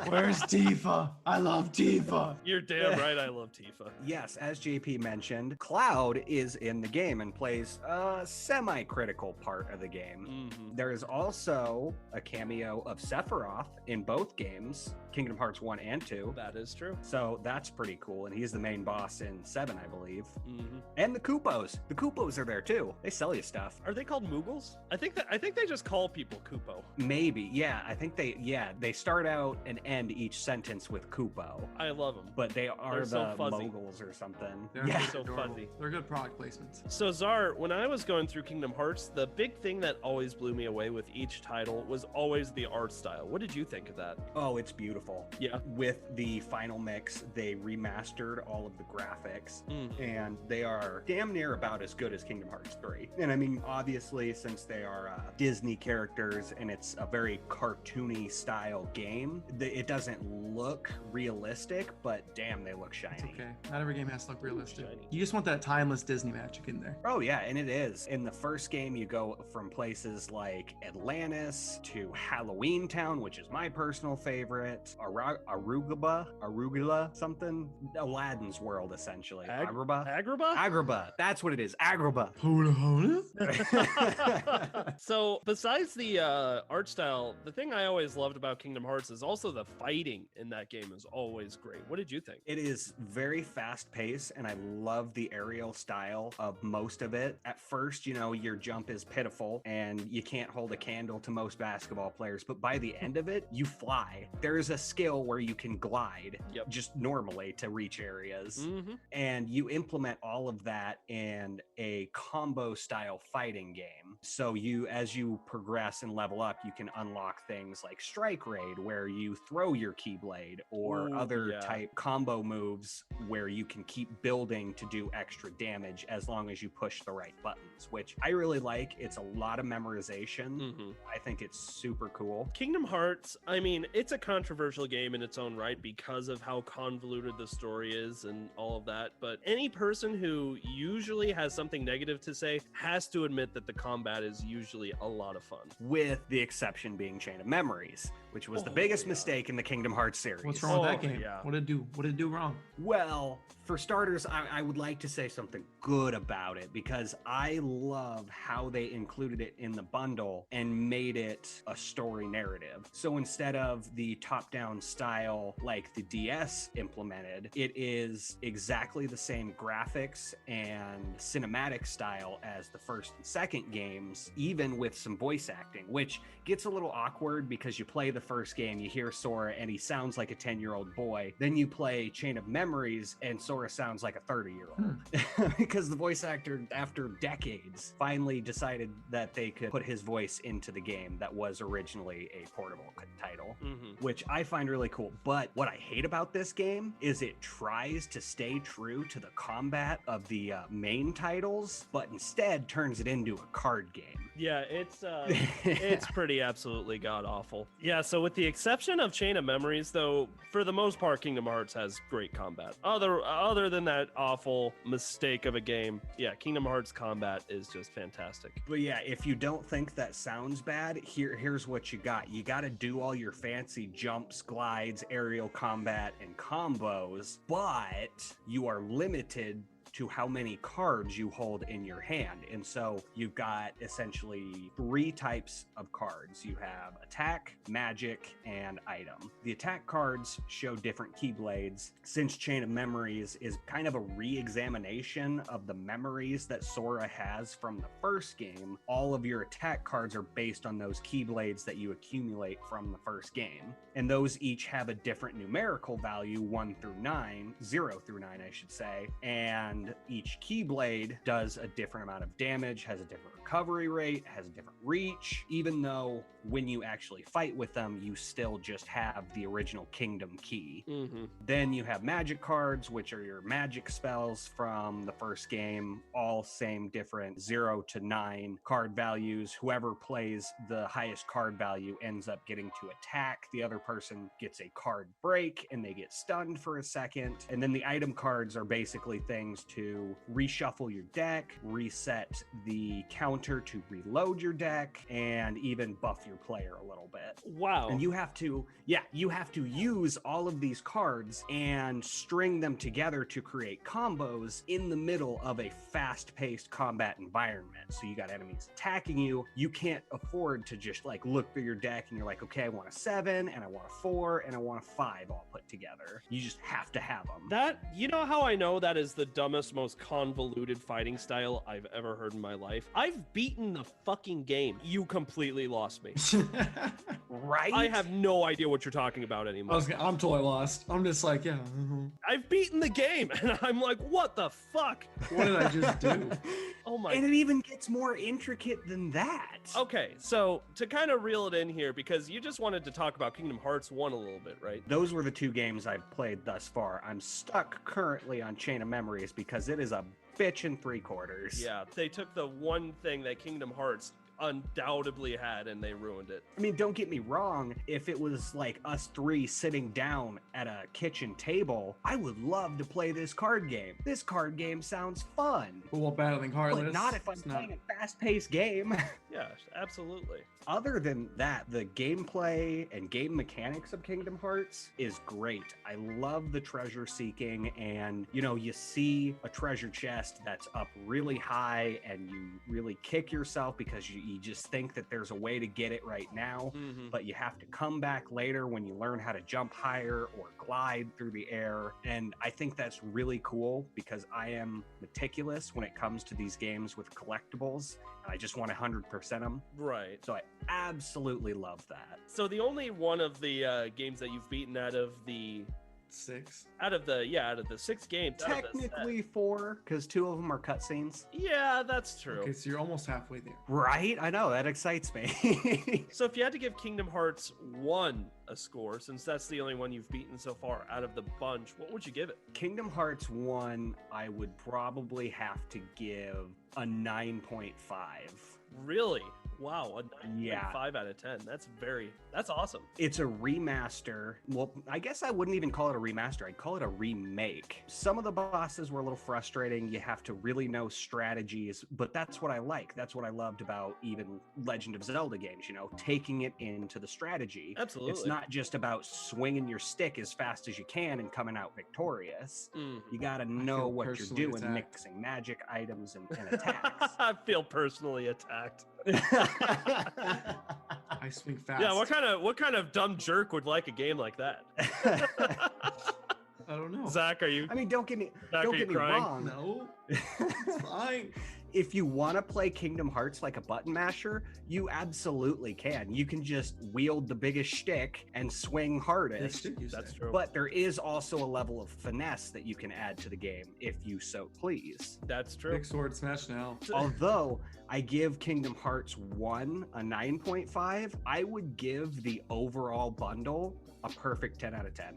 Where's Tifa? I love Tifa.
You're damn right, I love Tifa.
Yes, as JP mentioned, Cloud is in the game and plays a semi-critical part of the game. There is also a cameo of Sephiroth in both games, Kingdom Hearts 1 and 2.
That is true.
So that's pretty cool, and he's the main boss in 7, I believe. And the Koopos. The Koopos are there too. They sell you stuff.
Are they called Moogles? I think they just call people Koopo.
Maybe, yeah. I think they start out and end each sentence with Koopo.
I love them.
But they're the
so fuzzy.
moguls or something.
They're
so
adorable.
fuzzy.
They're good product placements.
So Zar, when I was going through Kingdom Hearts, the big thing that always blew me away with each title was always the art style. What did you think of that?
Oh, it's beautiful.
Yeah.
With the final mix, they remastered all of the graphics, and they are damn near about as good as Kingdom Hearts 3. And I mean, obviously, since they are Disney characters and it's a very cartoony style game, it doesn't look realistic, but damn, they look shiny.
It's okay. Not every game has to look realistic. You just want that timeless Disney magic in there.
Oh yeah, and it is. In the first game, you go from places like Atlantis to Halloween Town, which is my personal favorite, Arugula, something, Aladdin's world, essentially. Agrabah?
Agrabah?
Agrabah. That's what it is. Agrabah.
Hola.
So besides the art style, the thing I always loved about Kingdom Hearts is also the fighting in that game is always great. What did you think?
It is very fast paced, and I love the aerial style of most of it. At first, you know, your jump is pitiful and you can't hold a candle to most basketball players, but by the end of it, you fly. There's a skill where you can glide just normally to reach areas, and you implement all of that in a combo style fighting game. So as you progress and level up, you can unlock things like Strike Raid, where you throw your Keyblade, or other type combo moves where you can keep building to do extra damage as long as you push the right buttons, which I really like. It's a lot of memorization. I think it's super cool.
Kingdom Hearts, I mean, it's a controversial game in its own right because of how convoluted the story is and all of that, but any person who usually has something negative to say has to admit that the combat is usually a lot of fun.
With the exception being Chain of Memories, which was the biggest mistake in the Kingdom Hearts series.
What's wrong with that game? What did it do? What did it do wrong?
Well, for starters, I would like to say something good about it, because I love how they included it in the bundle and made it a story narrative. So instead of the top-down style like the DS implemented, it is exactly the same graphics and cinematic style as the first and second games, even with some voice acting, which gets a little awkward because you play the first game, you hear Sora and he sounds like a 10-year-old boy. Then you play Chain of Memories and Sora sounds like a 30-year-old because the voice actor, after decades, finally decided that they could put his voice into the game that was originally a portable title, which I find really cool. But what I hate about this game is it tries to stay true to the combat of the main titles, but instead turns it into a card game.
Yeah, it's pretty absolutely god awful. Yeah, so with the exception of Chain of Memories, though, for the most part, Kingdom Hearts has great combat. Other than that awful mistake of a game, yeah, Kingdom Hearts combat is just fantastic.
But yeah, if you don't think that sounds bad, here's what you got. You got to do all your fancy jumps, glides, aerial combat, and combos, but you are limited to how many cards you hold in your hand. And so you've got essentially 3 types of cards. You have attack, magic, and item. The attack cards show different keyblades. Since Chain of Memories is kind of a re-examination of the memories that Sora has from the first game, all of your attack cards are based on those keyblades that you accumulate from the first game. And those each have a different numerical value, 1 through 9, 0 through 9, I should say. And each keyblade does a different amount of damage, has a different recovery rate, has a different reach, even though when you actually fight with them, you still just have the original kingdom key. Then you have magic cards, which are your magic spells from the first game, all same different 0 to 9 card values. Whoever plays the highest card value ends up getting to attack. The other person gets a card break and they get stunned for a second. And then the item cards are basically things to reshuffle your deck, reset the counter to reload your deck, and even buff your player a little bit.
Wow.
And you have to use all of these cards and string them together to create combos in the middle of a fast-paced combat environment. So you got enemies attacking you. You can't afford to just like look through your deck and you're like, okay, I want a 7 and I want a 4 and I want a 5 all put together. You just have to have them.
That, you know how I know that is the dumbest, most convoluted fighting style I've ever heard in my life? I've beaten the fucking game. You completely lost me.
Right?
I have no idea what you're talking about anymore.
I'm totally lost. I'm just like, yeah.
I've beaten the game, and I'm like, what the fuck?
What did I just do?
Oh my.
And it even gets more intricate than that.
Okay, so to kind of reel it in here, because you just wanted to talk about Kingdom Hearts 1 a little bit, right?
Those were the 2 games I've played thus far. I'm stuck currently on Chain of Memories because it is a bitch and 3/4.
Yeah, they took the one thing that Kingdom Hearts undoubtedly had and they ruined it.
I mean, don't get me wrong, if it was like us 3 sitting down at a kitchen table, I would love to play this card game. This card game sounds fun.
Well, battling Heartless.
But not if I'm playing a fast-paced game.
Yeah, absolutely.
Other than that, the gameplay and game mechanics of Kingdom Hearts is great. I love the treasure seeking, and you see a treasure chest that's up really high and you really kick yourself because you You just think that there's a way to get it right now, but you have to come back later when you learn how to jump higher or glide through the air. And I think that's really cool because I am meticulous when it comes to these games with collectibles. And I just want 100% them.
Right.
So I absolutely love that.
So the only one of the games that you've beaten out of the
6.
Out of the 6 games.
Technically 4, because 2 of them are cutscenes.
Yeah, that's true.
Okay, so you're almost halfway there.
Right? I know, that excites me.
So if you had to give Kingdom Hearts 1 a score, since that's the only one you've beaten so far out of the bunch, what would you give it?
Kingdom Hearts 1, I would probably have to give a 9.5.
Really? Wow, a 9.5
Yeah.
out of 10. That's awesome.
It's a remaster. Well, I guess I wouldn't even call it a remaster. I'd call it a remake. Some of the bosses were a little frustrating. You have to really know strategies, but that's what I like. That's what I loved about even Legend of Zelda games, taking it into the strategy.
Absolutely.
It's not just about swinging your stick as fast as you can and coming out victorious. You got to know what you're doing,
attacked.
mixing magic items and attacks.
I feel personally attacked.
I swing fast.
Yeah, what kind of dumb jerk would like a game like that?
I don't know.
Zach, are you?
I mean, don't get me
Zach, are you crying?
wrong.
No. It's fine.
If you want to play Kingdom Hearts like a button masher, you absolutely can. You can just wield the biggest shtick and swing hardest.
That's true.
But there is also a level of finesse that you can add to the game if you so please.
That's true.
Big sword smash now.
Although I give Kingdom Hearts 1 a 9.5, I would give the overall bundle a perfect 10 out of 10.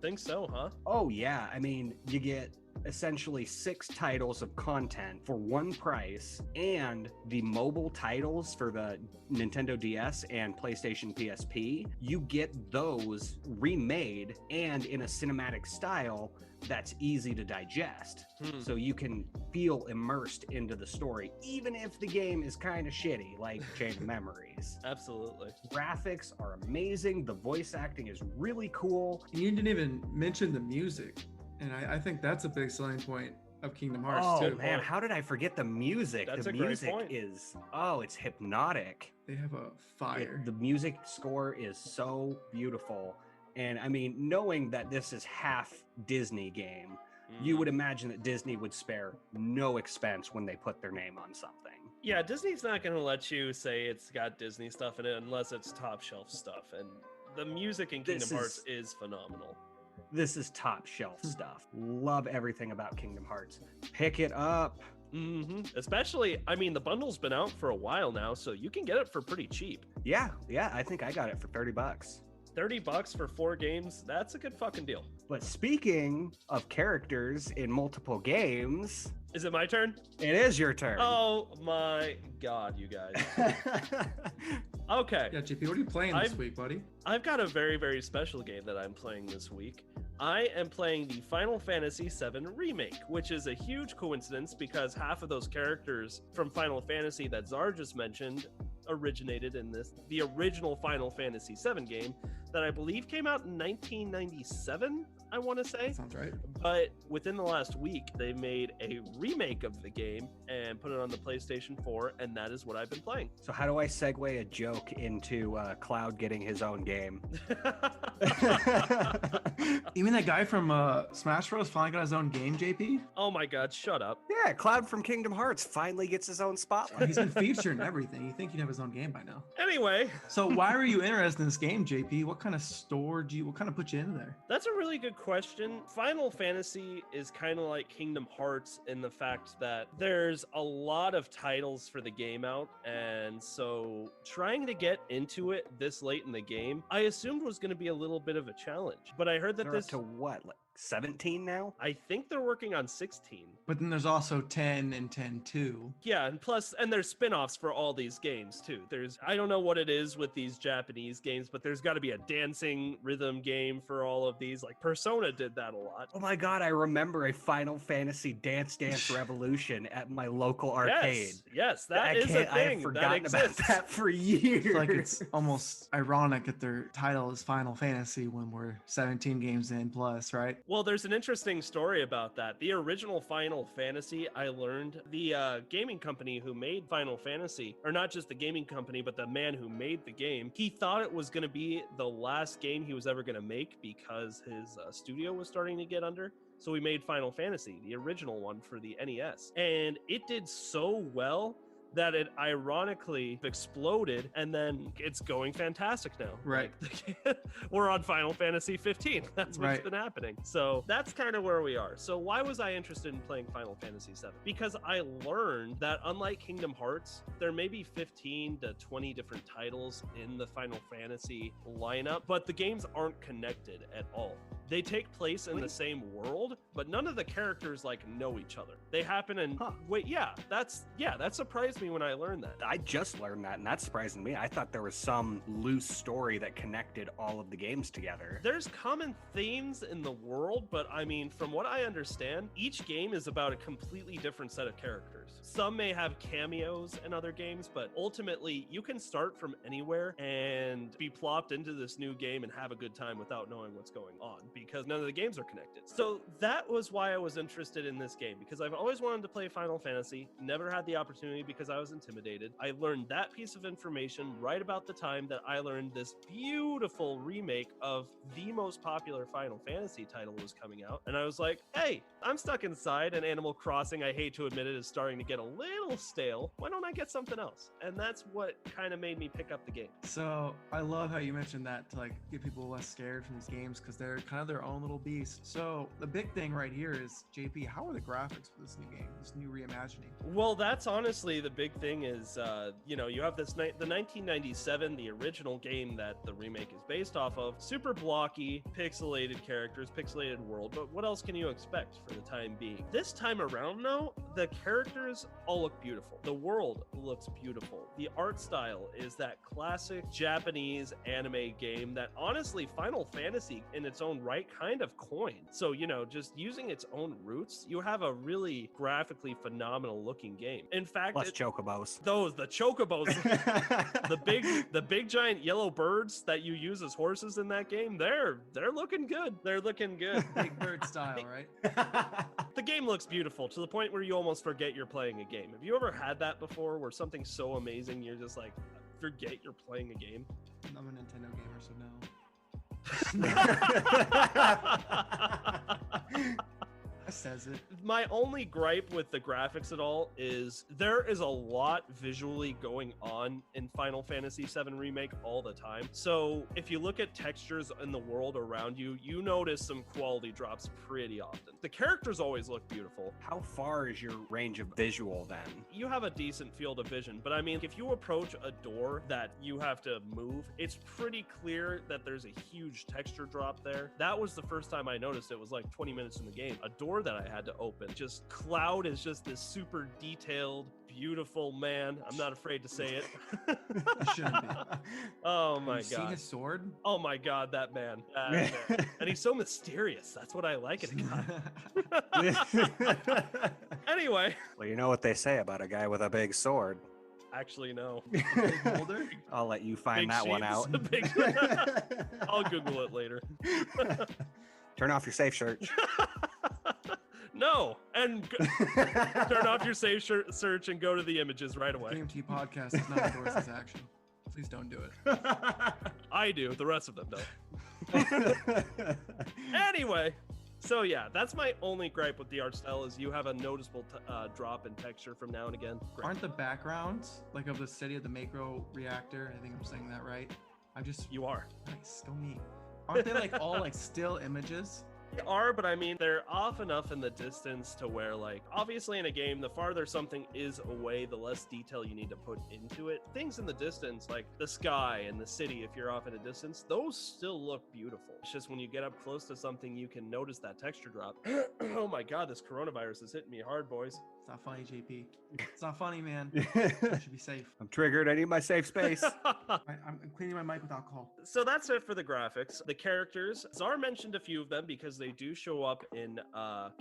Think so, huh?
Oh, yeah. I mean, you get essentially 6 titles of content for one price, and the mobile titles for the Nintendo DS and PlayStation PSP, you get those remade and in a cinematic style that's easy to digest. So you can feel immersed into the story, even if the game is kind of shitty, like Chain of Memories.
Absolutely.
Graphics are amazing. The voice acting is really cool.
And you didn't even mention the music. And I think that's a big selling point of Kingdom Hearts
Oh
too.
man, how did I forget the music?
That's
the
a great
music
point.
is it's hypnotic.
They have a fire.
The music score is so beautiful. And I mean, knowing that this is half Disney game, you would imagine that Disney would spare no expense when they put their name on something.
Yeah, Disney's not going to let you say it's got Disney stuff in it unless it's top shelf stuff. And the music in Kingdom Hearts is phenomenal.
This is top shelf stuff. Love everything about Kingdom Hearts. Pick it up.
Especially, I mean, the bundle's been out for a while now, so you can get it for pretty cheap.
Yeah, I think I got it for $30.
$30 for 4 games, that's a good fucking deal.
But speaking of characters in multiple games,
is it my turn?
It is your turn.
Oh my god, you guys. Okay.
Yeah, JP, what are you playing this week, buddy?
I've got a very, very special game that I'm playing this week. I am playing the Final Fantasy VII Remake, which is a huge coincidence because half of those characters from Final Fantasy that Czar just mentioned originated in the original Final Fantasy VII game that I believe came out in 1997, I want to say.
Sounds right.
But within the last week, they made a remake of the game and put it on the PlayStation 4, and that is what I've been playing.
So how do I segue a joke into Cloud getting his own game?
You mean that guy from Smash Bros. Finally got his own game, JP?
Oh my god, shut up.
Yeah, Cloud from Kingdom Hearts finally gets his own spotlight.
He's been featured in everything. You think he'd have his own game by now.
Anyway.
So why were you interested in this game, JP? What kind of what kind of put you into there?
That's a really good question. Final Fantasy is kind of like Kingdom Hearts in the fact that there's a lot of titles for the game out, and so trying to get into it this late in the game, I assumed was going to be a little bit of a challenge. But I heard that
They're
this
up to what, like 17 now?
I think they're working on 16.
But then there's also 10 and 10-2.
Yeah, and there's spin-offs for all these games too. I don't know what it is with these Japanese games, but there's got to be a dancing rhythm game for all of these. Like Persona did that a lot.
Oh my god, I remember a Final Fantasy Dance Revolution at my local arcade.
Yes, that is a thing.
I have forgotten about that for years.
It's like it's almost ironic that their title is Final Fantasy when we're 17 games in plus, right?
Well, there's an interesting story about that. The original Final Fantasy, I learned the gaming company who made Final Fantasy, or not just the gaming company, but the man who made the game, he thought it was going to be the last game he was ever going to make because his studio was starting to get under. So we made Final Fantasy, the original one for the NES. And it did so well that it ironically exploded, and then it's going fantastic now.
Right.
Like, we're on Final Fantasy 15. That's what's been happening. So that's kind of where we are. So why was I interested in playing Final Fantasy 7? Because I learned that unlike Kingdom Hearts, there may be 15 to 20 different titles in the Final Fantasy lineup, but the games aren't connected at all. They take place in the same world, but none of the characters like know each other. They happen in that surprised me when I learned that.
I just learned that, and that surprised me. I thought there was some loose story that connected all of the games together.
There's common themes in the world, but I mean, from what I understand, each game is about a completely different set of characters. Some may have cameos in other games, but ultimately you can start from anywhere and be plopped into this new game and have a good time without knowing what's going on, because none of the games are connected. So that was why I was interested in this game, because I've always wanted to play Final Fantasy, never had the opportunity because I was intimidated. I learned that piece of information right about the time that I learned this beautiful remake of the most popular Final Fantasy title was coming out. And I was like, hey, I'm stuck inside, and Animal Crossing, I hate to admit it, is starting to get a little stale. Why don't I get something else? And that's what kind of made me pick up the game.
So I love how you mentioned that to like get people less scared from these games, because they're kind of their own little beast. So the big thing right here is, JP, how are the graphics for this new game, this new reimagining?
Well, that's honestly the big thing is, you have this the 1997, the original game that the remake is based off of, super blocky, pixelated characters, pixelated world, but what else can you expect for the time being? This time around, though, the characters all look beautiful. The world looks beautiful. The art style is that classic Japanese anime game that honestly Final Fantasy in its own right kind of coined. So, just using its own roots, you have a really graphically phenomenal looking game. In fact,
Plus chocobos.
The chocobos, the big giant yellow birds that you use as horses in that game, they're looking good. They're looking good.
Big bird style, right?
The game looks beautiful to the point where you almost forget you're playing a game. Have you ever had that before, where something's so amazing you're just like, forget you're playing a game?
I'm a Nintendo gamer, so no. That says it.
My only gripe with the graphics at all is there is a lot visually going on in Final Fantasy VII Remake all the time. So if you look at textures in the world around you, you notice some quality drops pretty often. The characters always look beautiful.
How far is your range of visual then?
You have a decent field of vision, but I mean, if you approach a door that you have to move, it's pretty clear that there's a huge texture drop there. That was the first time I noticed it. Was like 20 minutes in the game. A door that I had to open. Just Cloud is just this super detailed, beautiful man. I'm not afraid to say it.
You shouldn't be.
Oh my
God. See
god.
his sword?
Oh my god, that man. And he's so mysterious. That's what I like in a guy. Anyway.
Well, you know what they say about a guy with a big sword.
Actually, no.
Big boulder?
I'll let you find
Big
that one
sheeps.
out.
I'll Google it later.
Turn off your safe search.
No, and turn off your safe search and go to the images right away.
GMT podcast does not endorse this action. Please don't do it.
I do. The rest of them don't. Anyway, so yeah, that's my only gripe with the art style is you have a noticeable drop in texture from now and again. Great.
Aren't the backgrounds like of the city of the macro reactor? I think I'm saying that right.
You are.
Nice. Go me. Aren't they like all like still images?
They are, but I mean, they're off enough in the distance to where, like, obviously in a game, the farther something is away, the less detail you need to put into it. Things in the distance, like the sky and the city, if you're off at a distance, those still look beautiful. It's just when you get up close to something, you can notice that texture drop. Oh my god, this coronavirus is hitting me hard, boys.
It's not funny, JP. It's not funny, man. You should be safe.
I'm triggered. I need my safe space.
I'm cleaning my mic with alcohol.
So that's it for the graphics. The characters, Czar mentioned a few of them because they do show up in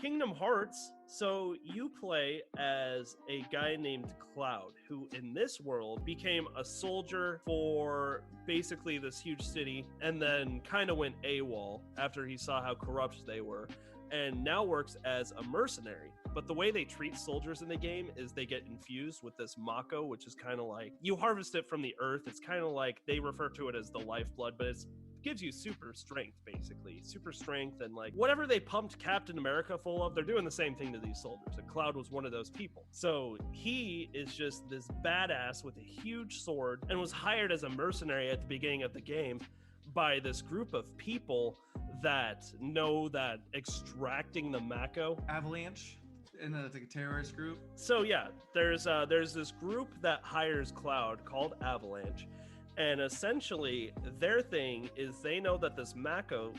Kingdom Hearts. So you play as a guy named Cloud, who in this world became a soldier for basically this huge city and then kind of went AWOL after he saw how corrupt they were, and now works as a mercenary. But the way they treat soldiers in the game is they get infused with this Mako, which is kind of like, you harvest it from the earth. It's kind of like, they refer to it as the lifeblood, but it gives you super strength, basically. Super strength, and like whatever they pumped Captain America full of, they're doing the same thing to these soldiers. And Cloud was one of those people. So he is just this badass with a huge sword and was hired as a mercenary at the beginning of the game by this group of people that know that extracting the Mako...
Avalanche, and it's like a terrorist group.
So yeah, there's this group that hires Cloud called Avalanche, and essentially their thing is they know that this Mako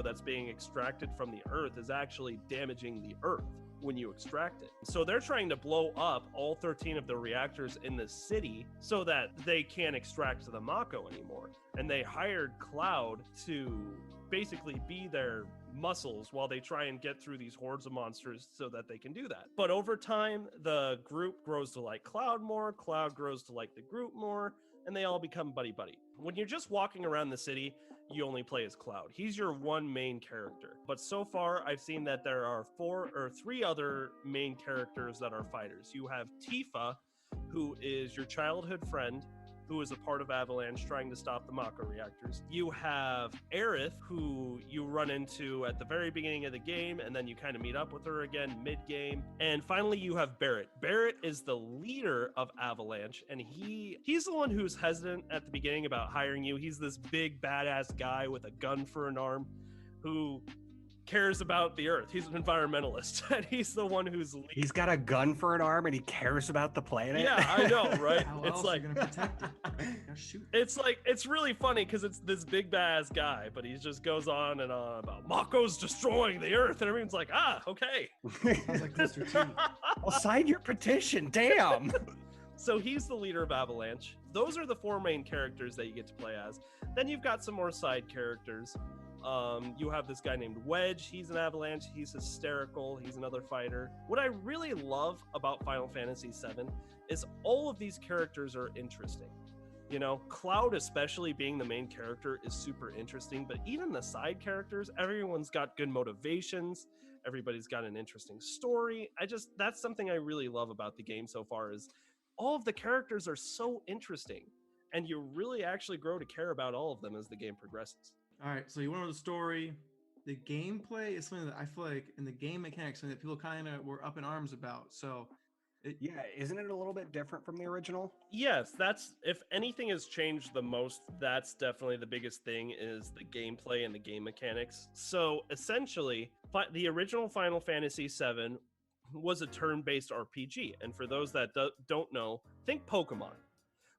that's being extracted from the earth is actually damaging the earth when you extract it. So they're trying to blow up all 13 of the reactors in the city so that they can't extract the Mako anymore. And they hired Cloud to basically be their muscles while they try and get through these hordes of monsters so that they can do that. But over time, the group grows to like Cloud more, Cloud grows to like the group more, and they all become buddy-buddy. When you're just walking around the city, you only play as Cloud. He's your one main character. But so far, I've seen that there are 3 other main characters that are fighters. You have Tifa, who is your childhood friend, who is a part of Avalanche trying to stop the Mako reactors. You have Aerith, who you run into at the very beginning of the game, and then you kind of meet up with her again mid-game. And finally, you have Barrett. Barrett is the leader of Avalanche, and he's the one who's hesitant at the beginning about hiring you. He's this big, badass guy with a gun for an arm who cares about the earth. He's an environmentalist, and he's the one who's leading.
He's got a gun for an arm and he cares about the planet.
Yeah, I know, right?
How
It's
else
like,
are you gonna protect it? Gotta shoot.
it's like, it's really funny because it's this big badass guy, but he just goes on and on about Mako's destroying the earth, and everyone's like, okay.
Sounds like Mr. T.
I'll sign your petition. Damn.
So he's the leader of Avalanche. Those are the 4 main characters that you get to play as. Then you've got some more side characters. You have this guy named Wedge. He's an Avalanche. He's hysterical. He's another fighter. What I really love about Final Fantasy VII is all of these characters are interesting. You know, Cloud, especially being the main character, is super interesting, but even the side characters, everyone's got good motivations. Everybody's got an interesting story. That's something I really love about the game so far, is all of the characters are so interesting, and you really actually grow to care about all of them as the game progresses.
All right, so you went over the story. The gameplay is something that I feel like in the game mechanics, something that people kind of were up in arms about. So,
Isn't it a little bit different from the original?
Yes, if anything has changed the most, that's definitely the biggest thing, is the gameplay and the game mechanics. So essentially, the original Final Fantasy VII was a turn-based RPG. And for those that don't know, think Pokemon,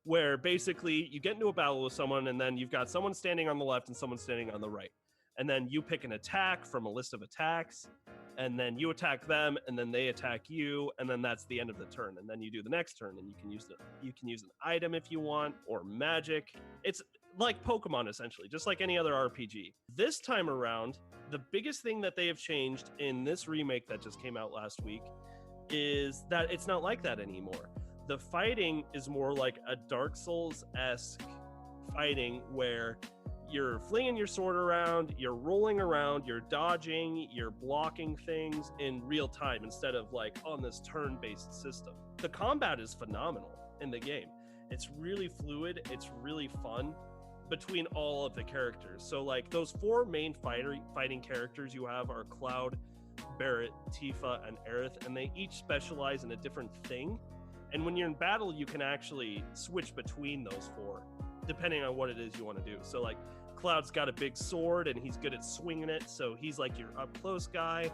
where basically you get into a battle with someone and then you've got someone standing on the left and someone standing on the right. And then you pick an attack from a list of attacks, and then you attack them, and then they attack you, and then that's the end of the turn. And then you do the next turn, and you can use an item if you want, or magic. It's like Pokemon, essentially, just like any other RPG. This time around, the biggest thing that they have changed in this remake that just came out last week is that it's not like that anymore. The fighting is more like a Dark Souls-esque fighting, where you're flinging your sword around, you're rolling around, you're dodging, you're blocking things in real time instead of like on this turn-based system. The combat is phenomenal in the game. It's really fluid, it's really fun between all of the characters. So like those 4 main fighting characters you have are Cloud, Barrett, Tifa, and Aerith, and they each specialize in a different thing. And when you're in battle, you can actually switch between those 4, depending on what it is you want to do. So like Cloud's got a big sword and he's good at swinging it, so he's like your up close guy.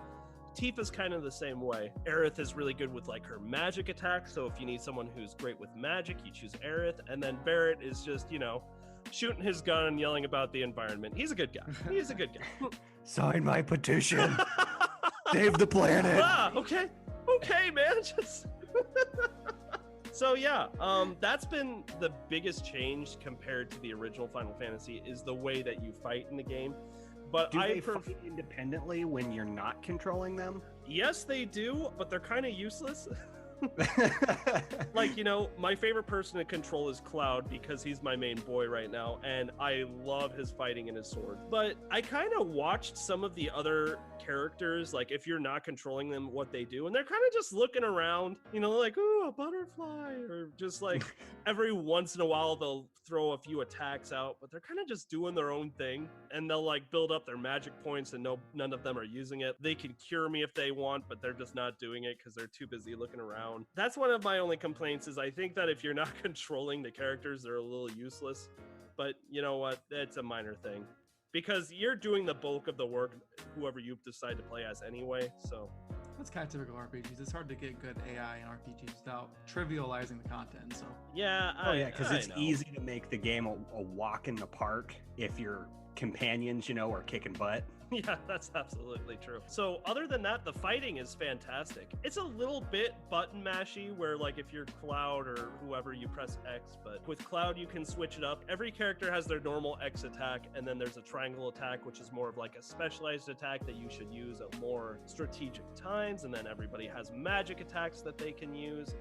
Tifa's kind of the same way. Aerith is really good with like her magic attacks, so if you need someone who's great with magic, you choose Aerith. And then Barrett is just, you know, shooting his gun and yelling about the environment. He's a good guy. He's a good guy.
Sign my petition. Save the planet.
Okay, man. Just So yeah, that's been the biggest change compared to the original Final Fantasy, is the way that you fight in the game. But
do they fight independently when you're not controlling them?
Yes, they do, but they're kind of useless. Like, you know, my favorite person to control is Cloud because he's my main boy right now, and I love his fighting and his sword. But I kind of watched some of the other characters, like if you're not controlling them, what they do, and they're kind of just looking around, you know, like, ooh, a butterfly, or just like every once in a while they'll throw a few attacks out, but they're kind of just doing their own thing, and they'll like build up their magic points, and none of them are using it. They can cure me if they want, but they're just not doing it because they're too busy looking around. That's one of my only complaints, is I think that if you're not controlling the characters, they're a little useless. But you know what? It's a minor thing, because you're doing the bulk of the work, whoever you decide to play as anyway. So
that's kind of typical RPGs. It's hard to get good AI in RPGs without trivializing the content. So
yeah,
because it's easy to make the game a walk in the park if your companions, you know, are kicking butt.
Yeah, that's absolutely true. So other than that, the fighting is fantastic. It's a little bit button mashy, where like if you're Cloud or whoever, you press X, but with Cloud you can switch it up. Every character has their normal X attack, and then there's a triangle attack, which is more of like a specialized attack that you should use at more strategic times, and then everybody has magic attacks that they can use.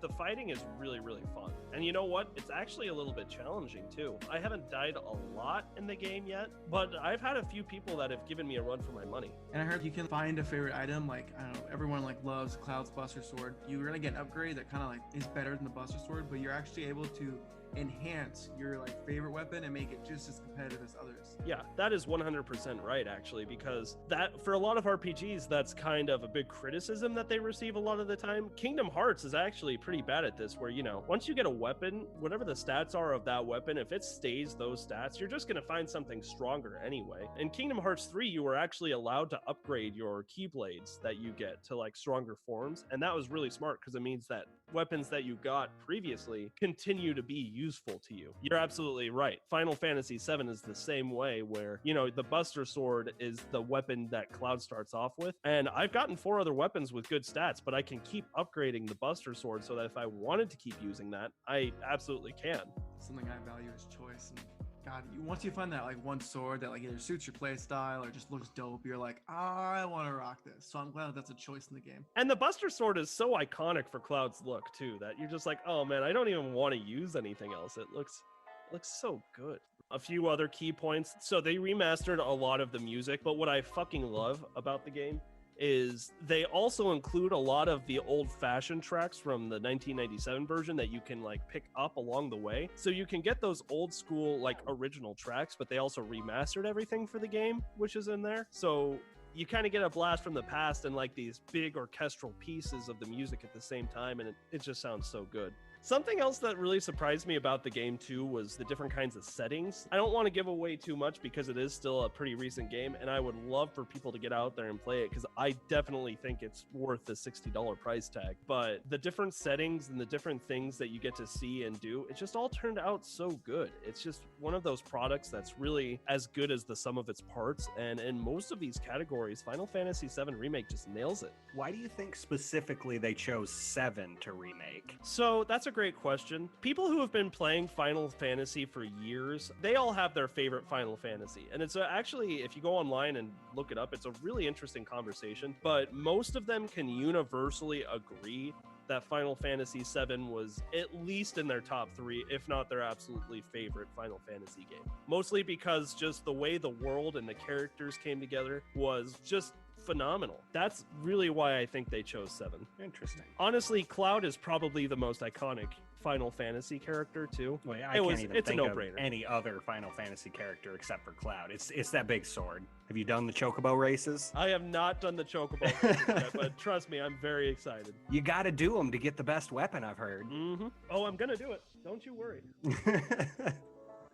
The fighting is really, really fun. And you know what? It's actually a little bit challenging too. I haven't died a lot in the game yet, but I've had a few people that have given me a run for my money.
And I heard you can find a favorite item, like, I don't know, everyone like loves Cloud's Buster Sword. You're gonna get an upgrade that kind of like is better than the Buster Sword, but you're actually able to enhance your like favorite weapon and make it just as competitive as others.
Yeah, that is 100% right, actually, because that, for a lot of RPGs, that's kind of a big criticism that they receive a lot of the time. Kingdom Hearts is actually pretty bad at this, where, you know, once you get a weapon, whatever the stats are of that weapon, if it stays those stats, you're just going to find something stronger anyway. In Kingdom Hearts 3, you were actually allowed to upgrade your Keyblades that you get to like stronger forms, and that was really smart because it means that weapons that you got previously continue to be useful to you. You're absolutely right. Final Fantasy VII is the same way, where, you know, the Buster Sword is the weapon that Cloud starts off with, and I've gotten 4 other weapons with good stats, but I can keep upgrading the Buster Sword so that if I wanted to keep using that, I absolutely can.
Something I value is choice, and God, once you find that like one sword that like either suits your play style or just looks dope, you're like, I want to rock this. So I'm glad that's a choice in the game.
And the Buster Sword is so iconic for Cloud's look too, that you're just like, oh man, I don't even want to use anything else. It looks so good. A few other key points. So they remastered a lot of the music, but what I fucking love about the game is they also include a lot of the old-fashioned tracks from the 1997 version that you can like pick up along the way. So you can get those old school like original tracks, but they also remastered everything for the game, which is in there. So you kind of get a blast from the past and like these big orchestral pieces of the music at the same time, and it just sounds so good. Something else that really surprised me about the game too was the different kinds of settings. I don't want to give away too much because it is still a pretty recent game, and I would love for people to get out there and play it because I definitely think it's worth the $60 price tag. But the different settings and the different things that you get to see and do, it just all turned out so good. It's just one of those products that's really as good as the sum of its parts, and in most of these categories, Final Fantasy VII Remake just nails it.
Why do you think specifically they chose 7 to remake?
So that's a great question. People who have been playing Final Fantasy for years, they all have their favorite Final Fantasy. And it's actually, if you go online and look it up, it's a really interesting conversation. But most of them can universally agree that Final Fantasy VII was at least in their top 3, if not their absolutely favorite Final Fantasy game. Mostly because just the way the world and the characters came together was just phenomenal. That's really why I think they chose 7.
Interesting.
Honestly, Cloud is probably the most iconic Final Fantasy character too.
Well, yeah, it's
a no-brainer.
Any other Final Fantasy character except for Cloud. It's that big sword. Have you done the Chocobo races?
I have not done the Chocobo races yet, but trust me, I'm very excited.
You got to do them to get the best weapon, I've heard.
Mm-hmm. Oh, I'm gonna do it. Don't you worry.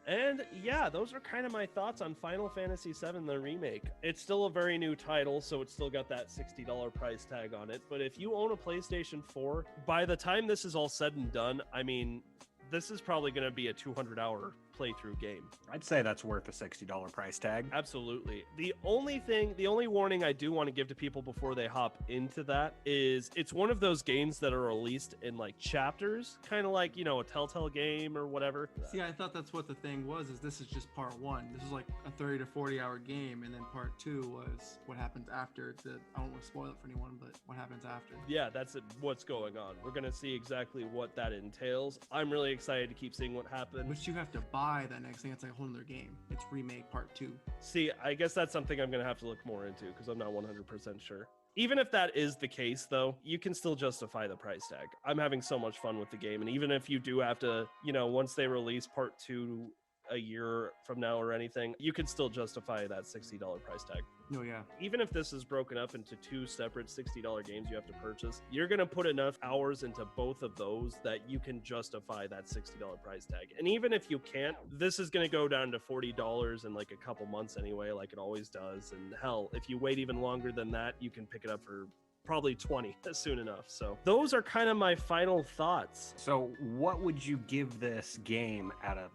And yeah, those are kind of my thoughts on Final Fantasy VII, the remake. It's still a very new title, so it's still got that $60 price tag on it. But if you own a PlayStation 4, by the time this is all said and done, I mean, this is probably going to be a 200-hour playthrough game.
I'd say that's worth a $60 price tag.
Absolutely. The only warning I do want to give to people before they hop into that is it's one of those games that are released in like chapters, kind of like, a Telltale game or whatever.
See, I thought that's what the thing was, is this is just part one. This is like a 30 to 40 hour game, and then part two was what happens after. I don't want to spoil it for anyone, but what happens after.
Yeah, that's what's going on. We're going to see exactly what that entails. I'm really excited to keep seeing what happens.
Which you have to buy that next thing. It's like a whole other game. It's remake part two.
See, I guess that's something I'm going to have to look more into because I'm not 100% sure. Even if that is the case, though, you can still justify the price tag. I'm having so much fun with the game. And even if you do have to, once they release part two a year from now or anything, you could still justify that $60 price tag.
Oh, yeah.
Even if this is broken up into two separate $60 games you have to purchase, you're going to put enough hours into both of those that you can justify that $60 price tag. And even if you can't, this is going to go down to $40 in like a couple months anyway, like it always does. And hell, if you wait even longer than that, you can pick it up for probably 20 soon enough. So those are kind of my final thoughts.
So what would you give this game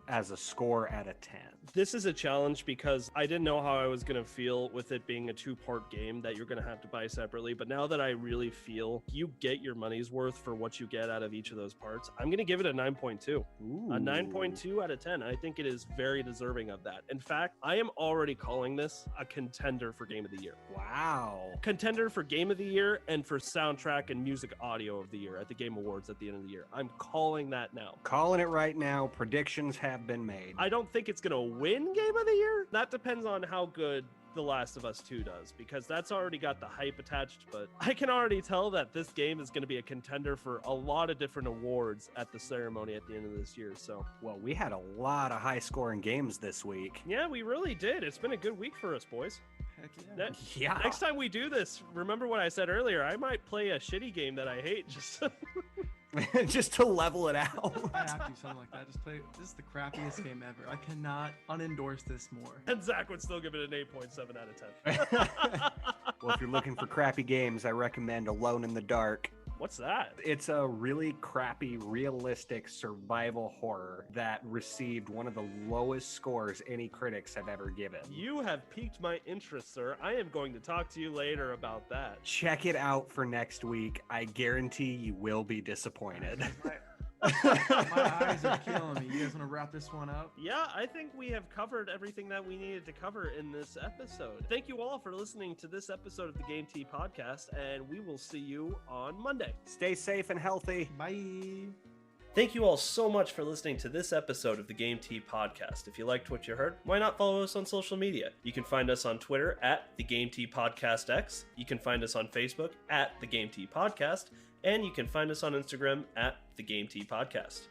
as a score out of 10?
This is a challenge because I didn't know how I was going to feel with it being a two-part game that you're going to have to buy separately. But now that I really feel you get your money's worth for what you get out of each of those parts, I'm going to give it a 9.2.
Ooh.
A 9.2 out of 10. I think it is very deserving of that. In fact, I am already calling this a contender for Game of the Year.
Wow.
Contender for Game of the Year and for soundtrack and music audio of the year at the Game Awards at the end of the year. I'm calling that now.
Calling it right now. Predictions have been made.
I don't think it's going to win Game of the Year. That depends on how good The Last of Us 2 does, because that's already got the hype attached, but I can already tell that this game is going to be a contender for a lot of different awards at the ceremony at the end of this year. So,
well, we had a lot of high-scoring games this week.
Yeah, we really did. It's been a good week for us, boys.
Heck yeah.
Yeah.
Next time we do this, remember what I said earlier, I might play a shitty game that I hate just
just to level it out.
I have to do something like that. Just play. This is the crappiest game ever. I cannot unendorse this more.
And Zach would still give it an 8.7 out of 10.
Well, if you're looking for crappy games, I recommend Alone in the Dark.
What's that?
It's a really crappy, realistic survival horror that received one of the lowest scores any critics have ever given.
You have piqued my interest, sir. I am going to talk to you later about that.
Check it out for next week. I guarantee you will be disappointed.
My eyes are killing me. You guys want to wrap this one up?
Yeah, I think we have covered everything that we needed to cover in this episode. Thank you all for listening to this episode of the Game T Podcast, and we will see you on Monday.
Stay safe and healthy.
Bye.
Thank you all so much for listening to this episode of the Game T Podcast. If you liked what you heard, why not follow us on social media? You can find us on Twitter at the Game T Podcast X. You can find us on Facebook at the Game T Podcast. And you can find us on Instagram at the Game T Podcast.